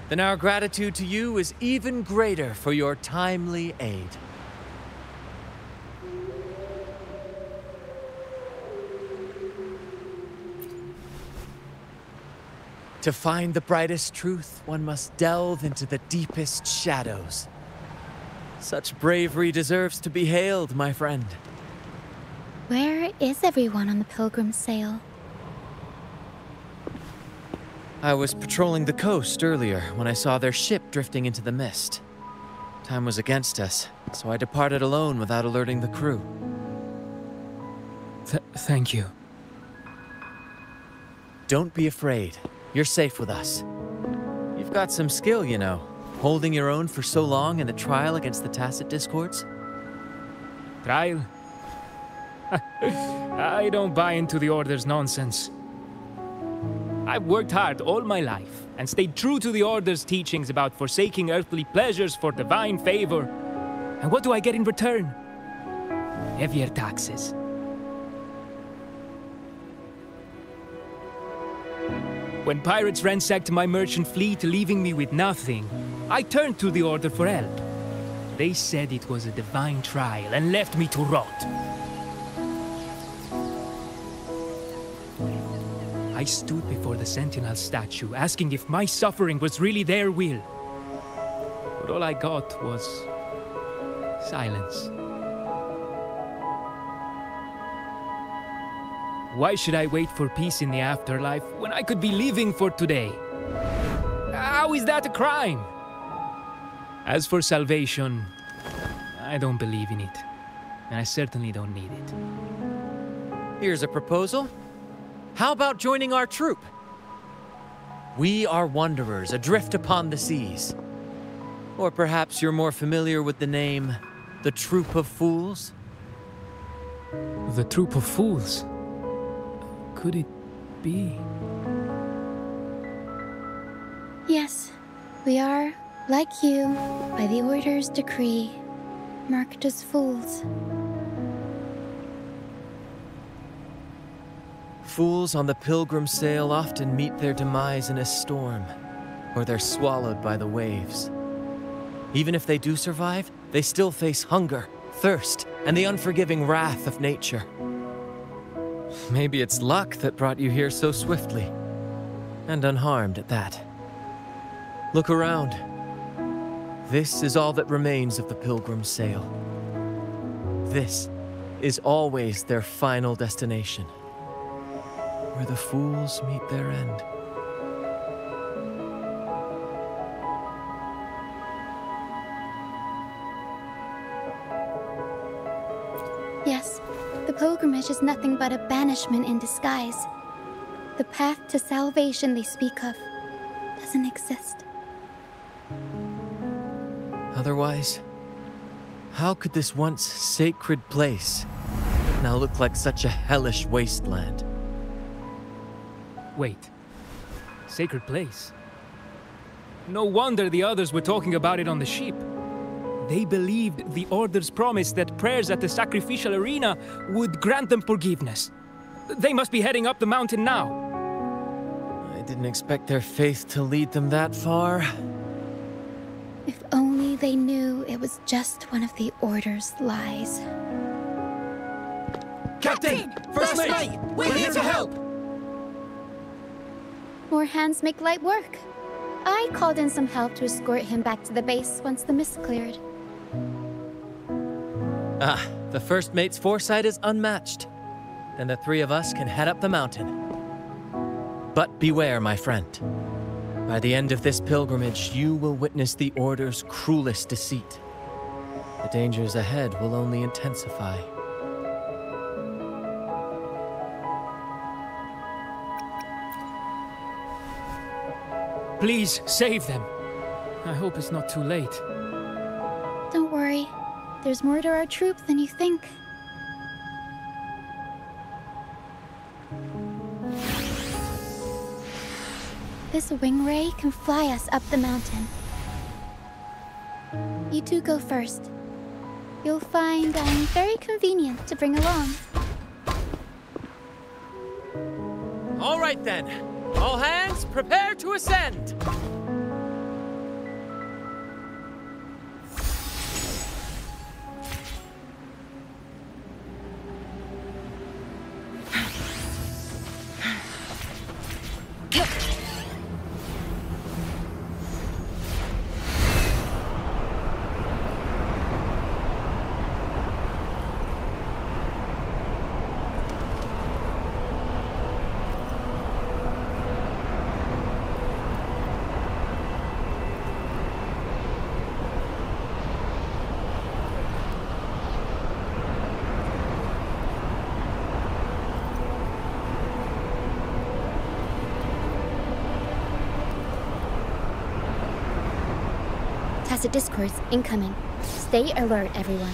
Then our gratitude to you is even greater for your timely aid. To find the brightest truth, one must delve into the deepest shadows. Such bravery deserves to be hailed, my friend. Where is everyone on the pilgrim sail? I was patrolling the coast earlier when I saw their ship drifting into the mist. Time was against us, so I departed alone without alerting the crew. Thank you. Don't be afraid. You're safe with us. You've got some skill, you know, holding your own for so long in the trial against the Tacit Discords. Trial? I don't buy into the Order's nonsense. I've worked hard all my life and stayed true to the Order's teachings about forsaking earthly pleasures for divine favor. And what do I get in return? Heavier taxes. When pirates ransacked my merchant fleet, leaving me with nothing, I turned to the Order for help. They said it was a divine trial and left me to rot. I stood before the Sentinel statue, asking if my suffering was really their will. But all I got was silence. Why should I wait for peace in the afterlife when I could be living for today? How is that a crime? As for salvation, I don't believe in it. And I certainly don't need it. Here's a proposal. How about joining our troop? We are wanderers adrift upon the seas. Or perhaps you're more familiar with the name, the Troop of Fools? The Troop of Fools? Could it be? Yes, we are, like you, by the Order's decree, marked as fools. Fools on the pilgrim sail often meet their demise in a storm, or they're swallowed by the waves. Even if they do survive, they still face hunger, thirst, and the unforgiving wrath of nature. Maybe it's luck that brought you here so swiftly, and unharmed at that. Look around. This is all that remains of the pilgrim's sail. This is always their final destination, where the fools meet their end. Yes, the pilgrimage is nothing but a banishment in disguise. The path to salvation they speak of doesn't exist. Otherwise, how could this once sacred place now look like such a hellish wasteland? Wait. Sacred place? No wonder the others were talking about it on the ship. They believed the Order's promise that prayers at the sacrificial arena would grant them forgiveness. They must be heading up the mountain now. I didn't expect their faith to lead them that far. If only they knew it was just one of the Order's lies. Captain! First Mate! We're here to help! More hands make light work. I called in some help to escort him back to the base once the mist cleared. The First Mate's foresight is unmatched. Then the three of us can head up the mountain. But beware, my friend. By the end of this pilgrimage, you will witness the Order's cruelest deceit. The dangers ahead will only intensify. Please, save them. I hope it's not too late. Don't worry. There's more to our troop than you think. This wing ray can fly us up the mountain. You two go first. You'll find I'm very convenient to bring along. All right then. All hands, prepare to ascend! Tacit discords incoming. Stay alert, everyone.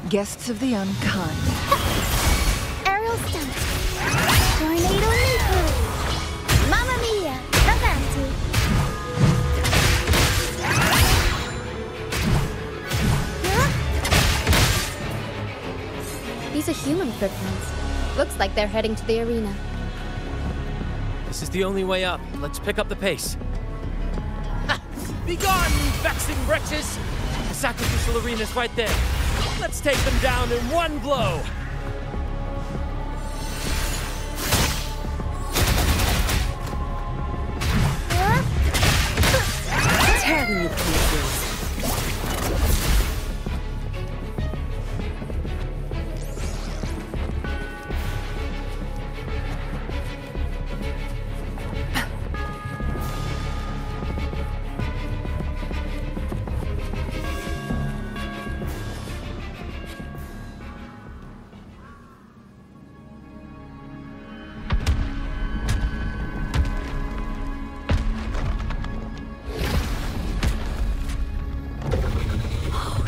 Guests of the unkind. Aerial stunt. Tornado nuclear. Mamma mia. Avanti. These are human footprints. Looks like they're heading to the arena. This is the only way up. Let's pick up the pace. Ha! Begone, you vexing wretches! The sacrificial arena's right there. Let's take them down in one blow! Tear them to pieces.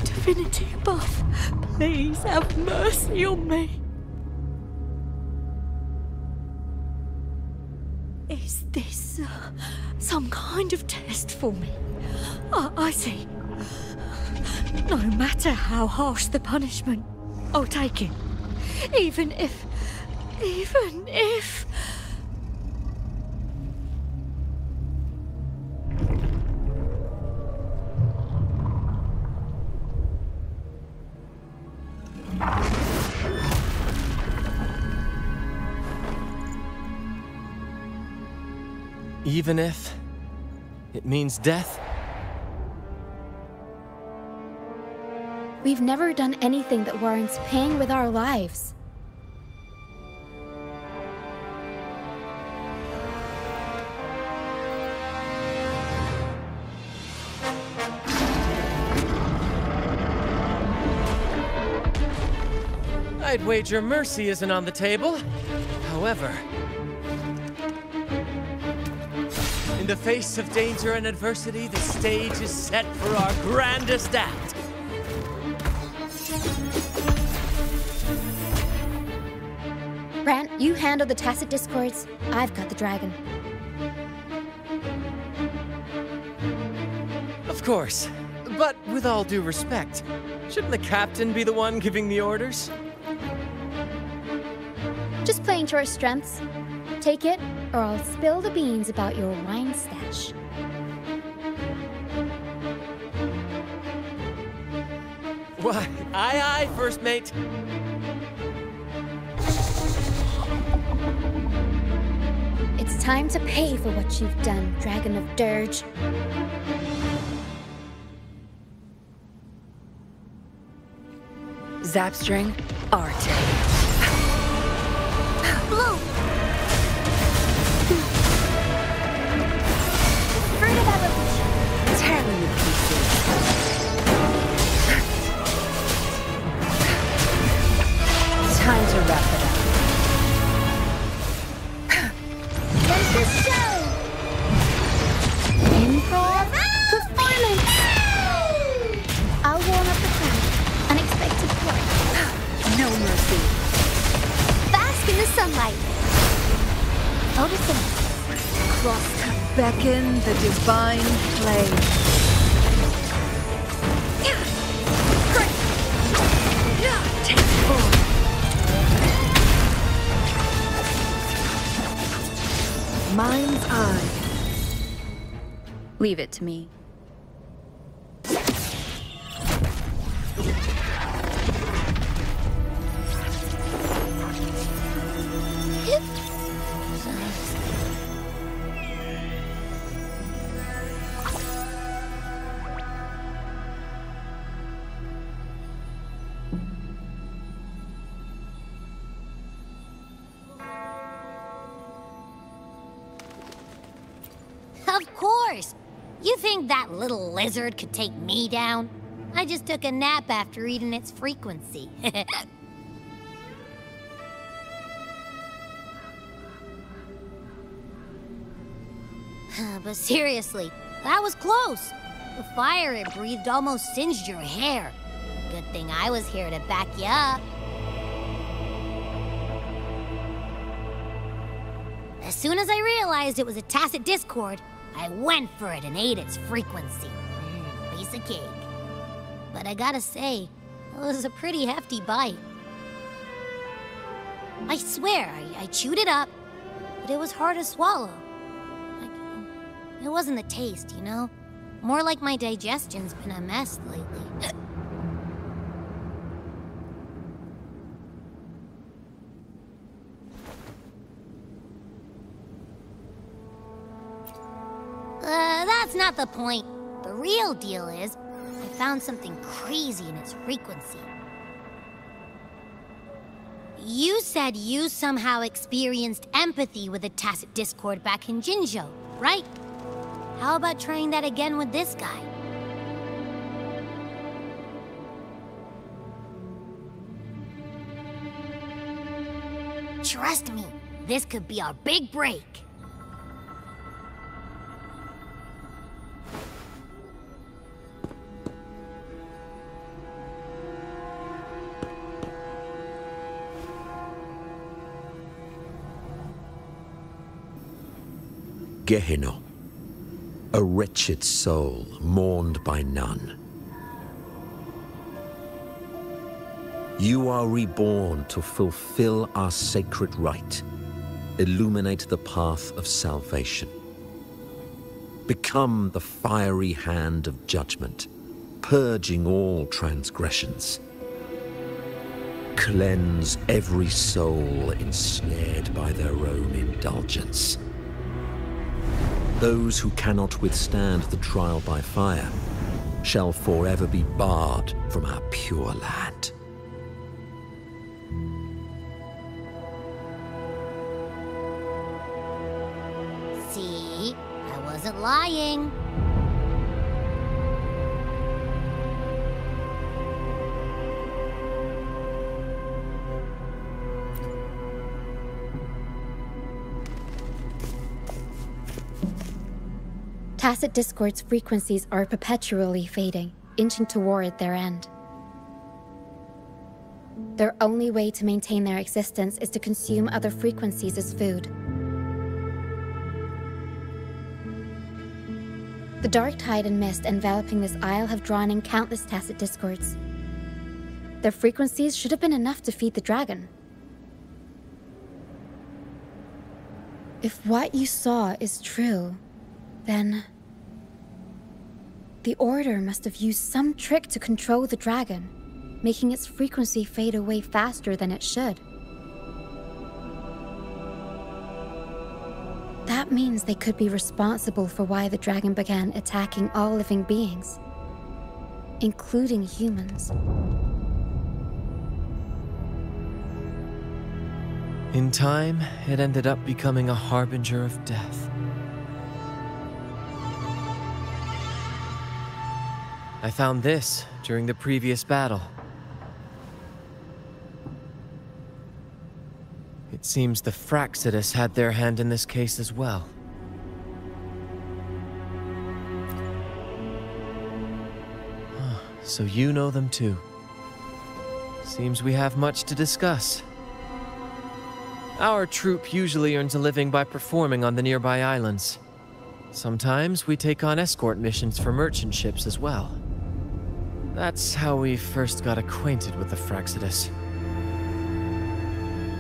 Divinity above, please have mercy on me. Is this some kind of test for me? I see. No matter how harsh the punishment, I'll take it. Even if... Even if it means death? We've never done anything that warrants paying with our lives. I'd wager mercy isn't on the table. However, in the face of danger and adversity, the stage is set for our grandest act. Brant, you handle the tacit discords. I've got the dragon. Of course, but with all due respect, shouldn't the captain be the one giving the orders? Just playing to our strengths. Take it, or I'll spill the beans about your wine stash. Why, aye, first mate. It's time to pay for what you've done, Dragon of Dirge. Zapstring, art. Blue! Furtive evolution. Tear them to pieces. Time to wrap it up. There's the show! Improv performance! I'll warm up the crowd. Unexpected play. No mercy. Bask in the sunlight. Photosynthesis. Cross beckon the divine flame. Take form. Mind's eye. Leave it to me. Of course! You think that little lizard could take me down? I just took a nap after eating its frequency. But seriously, that was close. The fire it breathed almost singed your hair. Good thing I was here to back you up. As soon as I realized it was a tacit discord, I went for it and ate its frequency. Piece of cake. But I gotta say, it was a pretty hefty bite. I swear, I chewed it up, but it was hard to swallow. It wasn't the taste, you know? More like my digestion's been a mess lately. That's not the point. The real deal is, I found something crazy in its frequency. You said you somehow experienced empathy with the Tacit Discord back in Jinzhou, right? How about trying that again with this guy? Trust me, this could be our big break. Gehenna, a wretched soul mourned by none. You are reborn to fulfill our sacred rite, illuminate the path of salvation. Become the fiery hand of judgment, purging all transgressions. Cleanse every soul ensnared by their own indulgence. Those who cannot withstand the trial by fire shall forever be barred from our pure land. See? I wasn't lying. Tacit Discord's frequencies are perpetually fading, inching toward their end. Their only way to maintain their existence is to consume other frequencies as food. The dark tide and mist enveloping this isle have drawn in countless Tacit Discords. Their frequencies should have been enough to feed the dragon. If what you saw is true, then the Order must have used some trick to control the dragon, making its frequency fade away faster than it should. That means they could be responsible for why the dragon began attacking all living beings, including humans. In time, it ended up becoming a harbinger of death. I found this during the previous battle. It seems the Fraxidus had their hand in this case as well. So you know them too. Seems we have much to discuss. Our troop usually earns a living by performing on the nearby islands. Sometimes we take on escort missions for merchant ships as well. That's how we first got acquainted with the Fraxidus.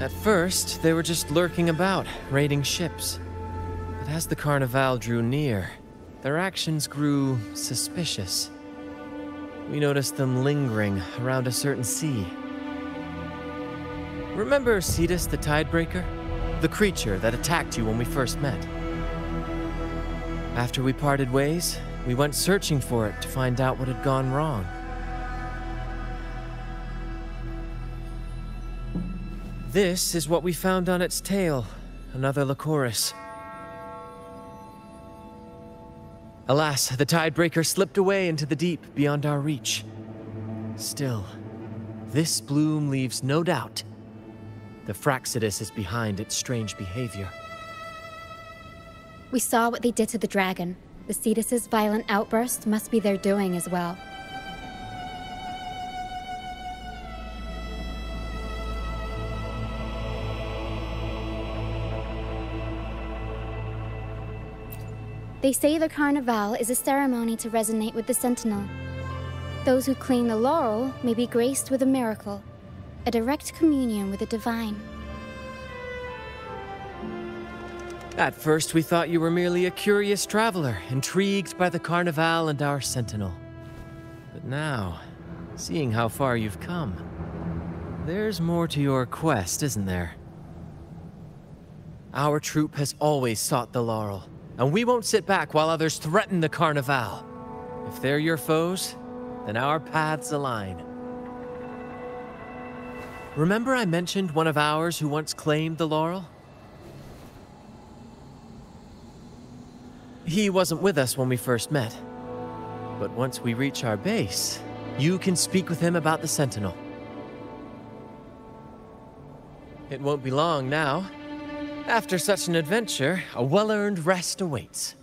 At first, they were just lurking about, raiding ships. But as the Carnival drew near, their actions grew suspicious. We noticed them lingering around a certain sea. Remember Cetus the Tidebreaker? The creature that attacked you when we first met? After we parted ways, we went searching for it to find out what had gone wrong. This is what we found on its tail, another Lycoris. Alas, the Tidebreaker slipped away into the deep beyond our reach. Still, this bloom leaves no doubt. The Fraxidus is behind its strange behavior. We saw what they did to the dragon. The Cetus's violent outburst must be their doing as well. They say the Carnival is a ceremony to resonate with the Sentinel. Those who claim the laurel may be graced with a miracle, a direct communion with the divine. At first, we thought you were merely a curious traveler, intrigued by the Carnival and our Sentinel. But now, seeing how far you've come, there's more to your quest, isn't there? Our troop has always sought the laurel, and we won't sit back while others threaten the Carnival. If they're your foes, then our paths align. Remember I mentioned one of ours who once claimed the laurel? He wasn't with us when we first met. But once we reach our base, you can speak with him about the Sentinel. It won't be long now. After such an adventure, a well-earned rest awaits.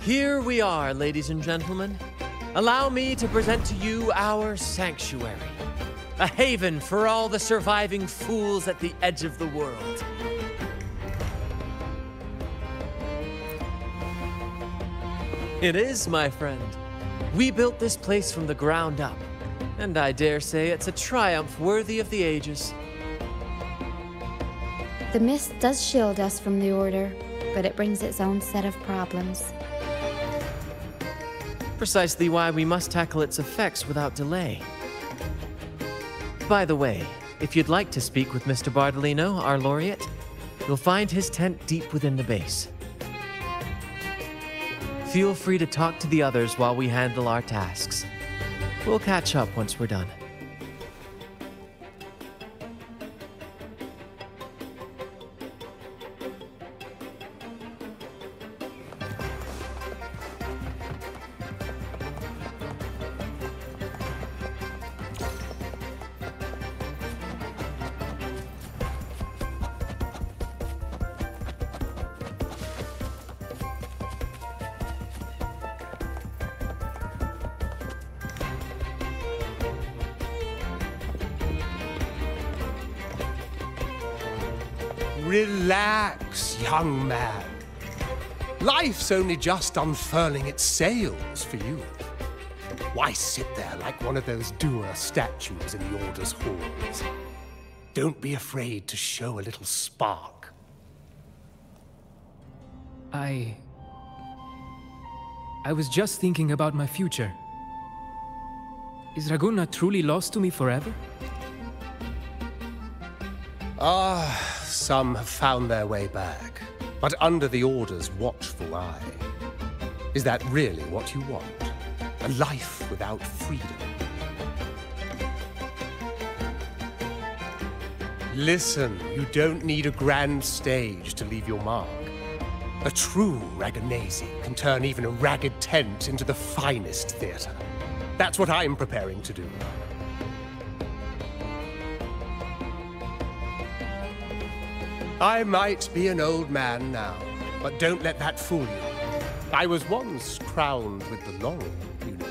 Here we are, ladies and gentlemen. Allow me to present to you our sanctuary. A haven for all the surviving fools at the edge of the world. It is, my friend. We built this place from the ground up, and I dare say it's a triumph worthy of the ages. The mist does shield us from the Order, but it brings its own set of problems. Precisely why we must tackle its effects without delay. By the way, if you'd like to speak with Mr. Bardolino, our laureate, you'll find his tent deep within the base. Feel free to talk to the others while we handle our tasks. We'll catch up once we're done. Relax, young man. Life's only just unfurling its sails for you. Why sit there like one of those dour statues in the Order's halls? Don't be afraid to show a little spark. I was just thinking about my future. Is Raguna truly lost to me forever? Some have found their way back, but under the Order's watchful eye. Is that really what you want? A life without freedom? Listen, you don't need a grand stage to leave your mark. A true Ragganese can turn even a ragged tent into the finest theater. That's what I'm preparing to do. I might be an old man now, but don't let that fool you. I was once crowned with the laurel, you know.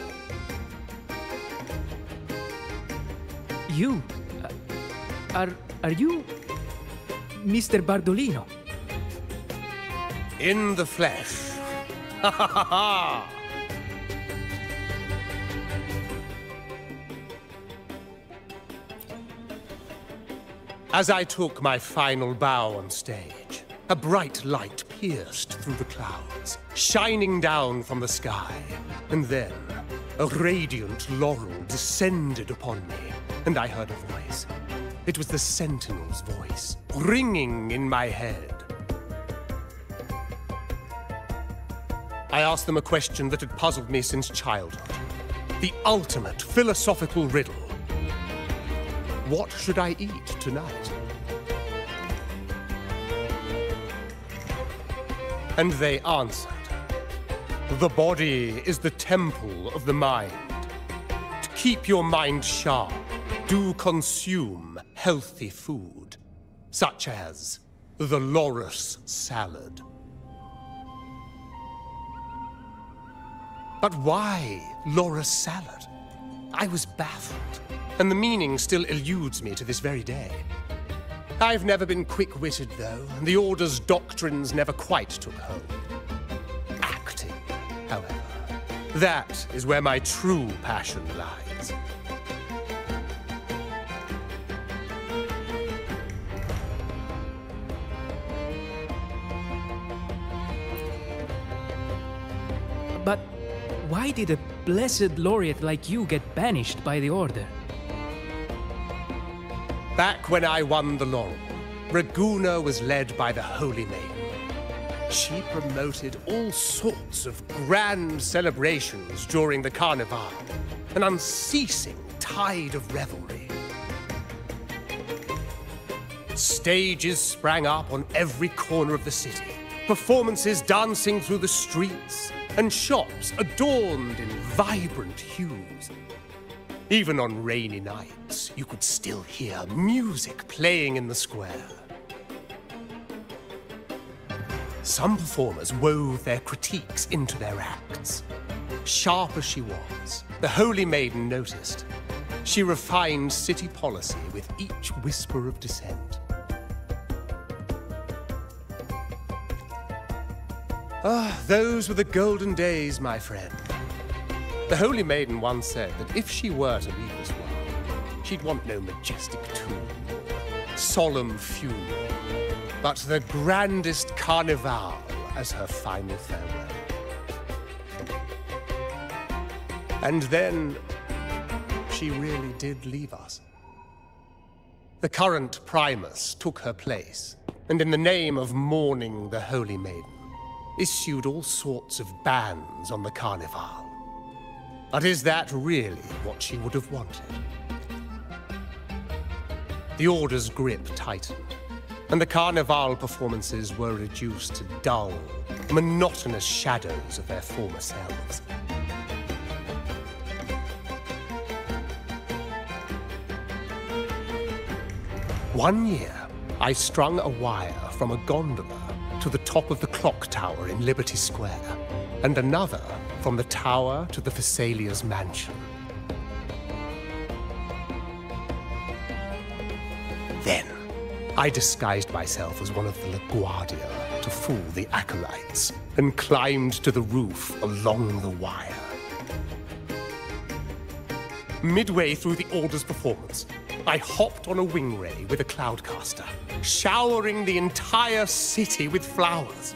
You? Are you Mr. Bardolino? In the flesh. Ha ha ha ha! As I took my final bow on stage, a bright light pierced through the clouds, shining down from the sky. And then, a radiant laurel descended upon me, and I heard a voice. It was the Sentinel's voice, ringing in my head. I asked them a question that had puzzled me since childhood. The ultimate philosophical riddle. What should I eat tonight? And they answered, the body is the temple of the mind. To keep your mind sharp, do consume healthy food, such as the loris salad. But why loris salad? I was baffled, and the meaning still eludes me to this very day. I've never been quick-witted, though, and the Order's doctrines never quite took hold. Acting, however, that is where my true passion lies. But why did a blessed laureate like you get banished by the Order? Back when I won the laurel, Raguna was led by the Holy Maiden. She promoted all sorts of grand celebrations during the Carnival, an unceasing tide of revelry. Stages sprang up on every corner of the city, performances dancing through the streets, and shops adorned in vibrant hues. Even on rainy nights, you could still hear music playing in the square. Some performers wove their critiques into their acts. Sharp as she was, the Holy Maiden noticed. She refined city policy with each whisper of dissent. Ah, those were the golden days, my friend. The Holy Maiden once said that if she were to leave this world, she'd want no majestic tomb, solemn funeral, but the grandest carnival as her final farewell. And then, she really did leave us. The current Primus took her place, and in the name of mourning the Holy Maiden, issued all sorts of bans on the carnival. But is that really what she would have wanted? The Order's grip tightened, and the Carnival performances were reduced to dull, monotonous shadows of their former selves. One year, I strung a wire from a gondola to the top of the clock tower in Liberty Square, and another from the tower to the Thessalia's mansion. Then, I disguised myself as one of the LaGuardia to fool the acolytes, and climbed to the roof along the wire. Midway through the Order's performance, I hopped on a wing ray with a cloudcaster, showering the entire city with flowers.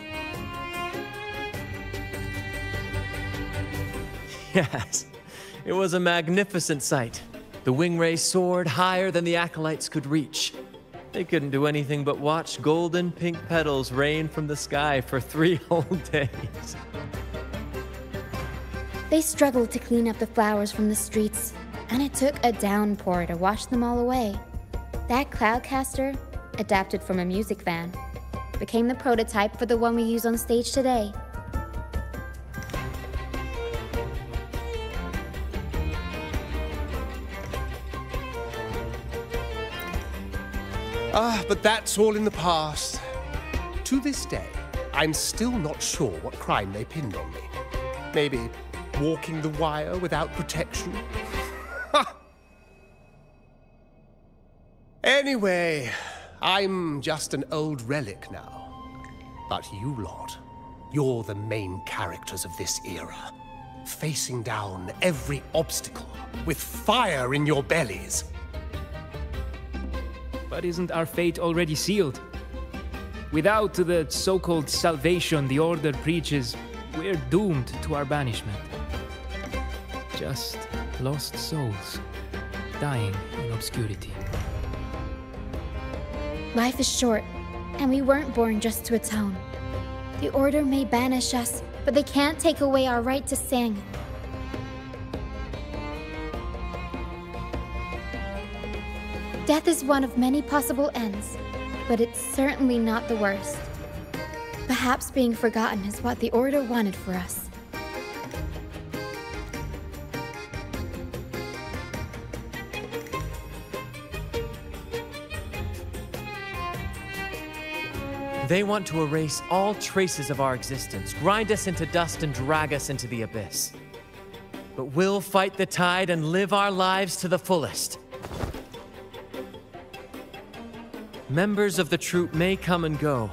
Yes, it was a magnificent sight. The wingray soared higher than the acolytes could reach. They couldn't do anything but watch golden pink petals rain from the sky for 3 whole days. They struggled to clean up the flowers from the streets, and it took a downpour to wash them all away. That cloudcaster, adapted from a music van, became the prototype for the one we use on stage today. Ah, but that's all in the past. To this day, I'm still not sure what crime they pinned on me. Maybe walking the wire without protection? Anyway, I'm just an old relic now. But you lot, you're the main characters of this era. Facing down every obstacle with fire in your bellies. But isn't our fate already sealed? Without the so-called salvation the Order preaches, we're doomed to our banishment. Just lost souls, dying in obscurity. Life is short, and we weren't born just to atone. The Order may banish us, but they can't take away our right to sing. Death is one of many possible ends, but it's certainly not the worst. Perhaps being forgotten is what the Order wanted for us. They want to erase all traces of our existence, grind us into dust and drag us into the abyss. But we'll fight the tide and live our lives to the fullest. Members of the troupe may come and go,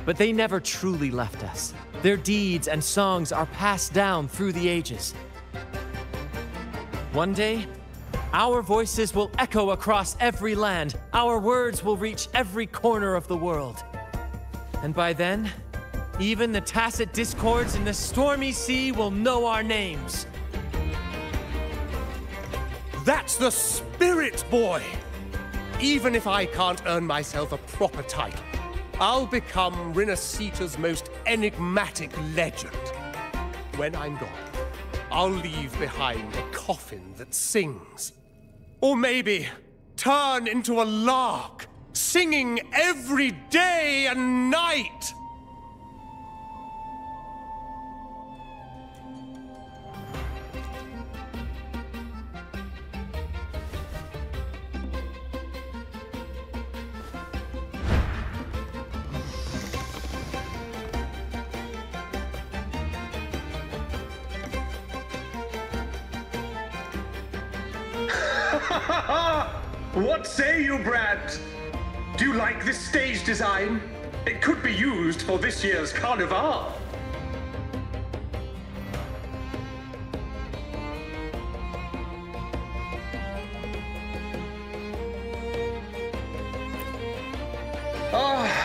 but they never truly left us. Their deeds and songs are passed down through the ages. One day, our voices will echo across every land. Our words will reach every corner of the world. And by then, even the tacit discords in the stormy sea will know our names. That's the spirit, boy! Even if I can't earn myself a proper title, I'll become Rinasita's most enigmatic legend. When I'm gone, I'll leave behind a coffin that sings. Or maybe turn into a lark, singing every day and night! What say you, Brad? Do you like this stage design? It could be used for this year's Carnival.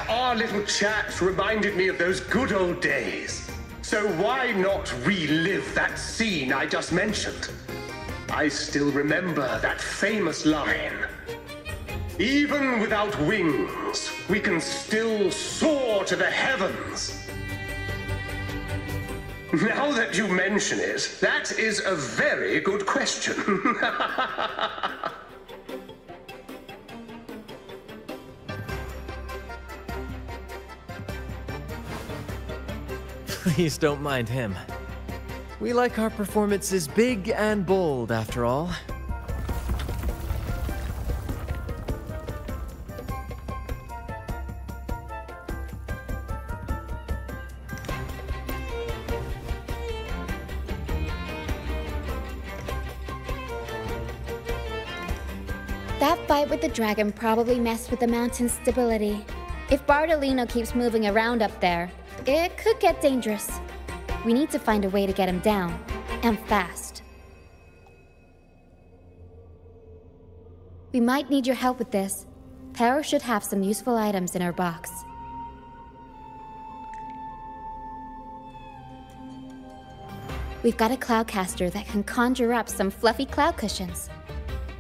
Our little chat reminded me of those good old days. So why not relive that scene I just mentioned? I still remember that famous line. Even without wings, we can still soar to the heavens. Now that you mention it, that is a very good question. Please don't mind him. We like our performances big and bold, after all. That fight with the dragon probably messed with the mountain's stability. If Bartolino keeps moving around up there, it could get dangerous. We need to find a way to get him down, and fast. We might need your help with this. Pero should have some useful items in her box. We've got a cloudcaster that can conjure up some fluffy cloud cushions.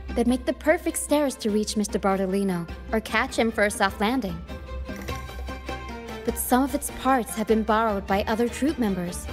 They'd make the perfect stairs to reach Mr. Bartolino, or catch him for a soft landing. But some of its parts have been borrowed by other troop members.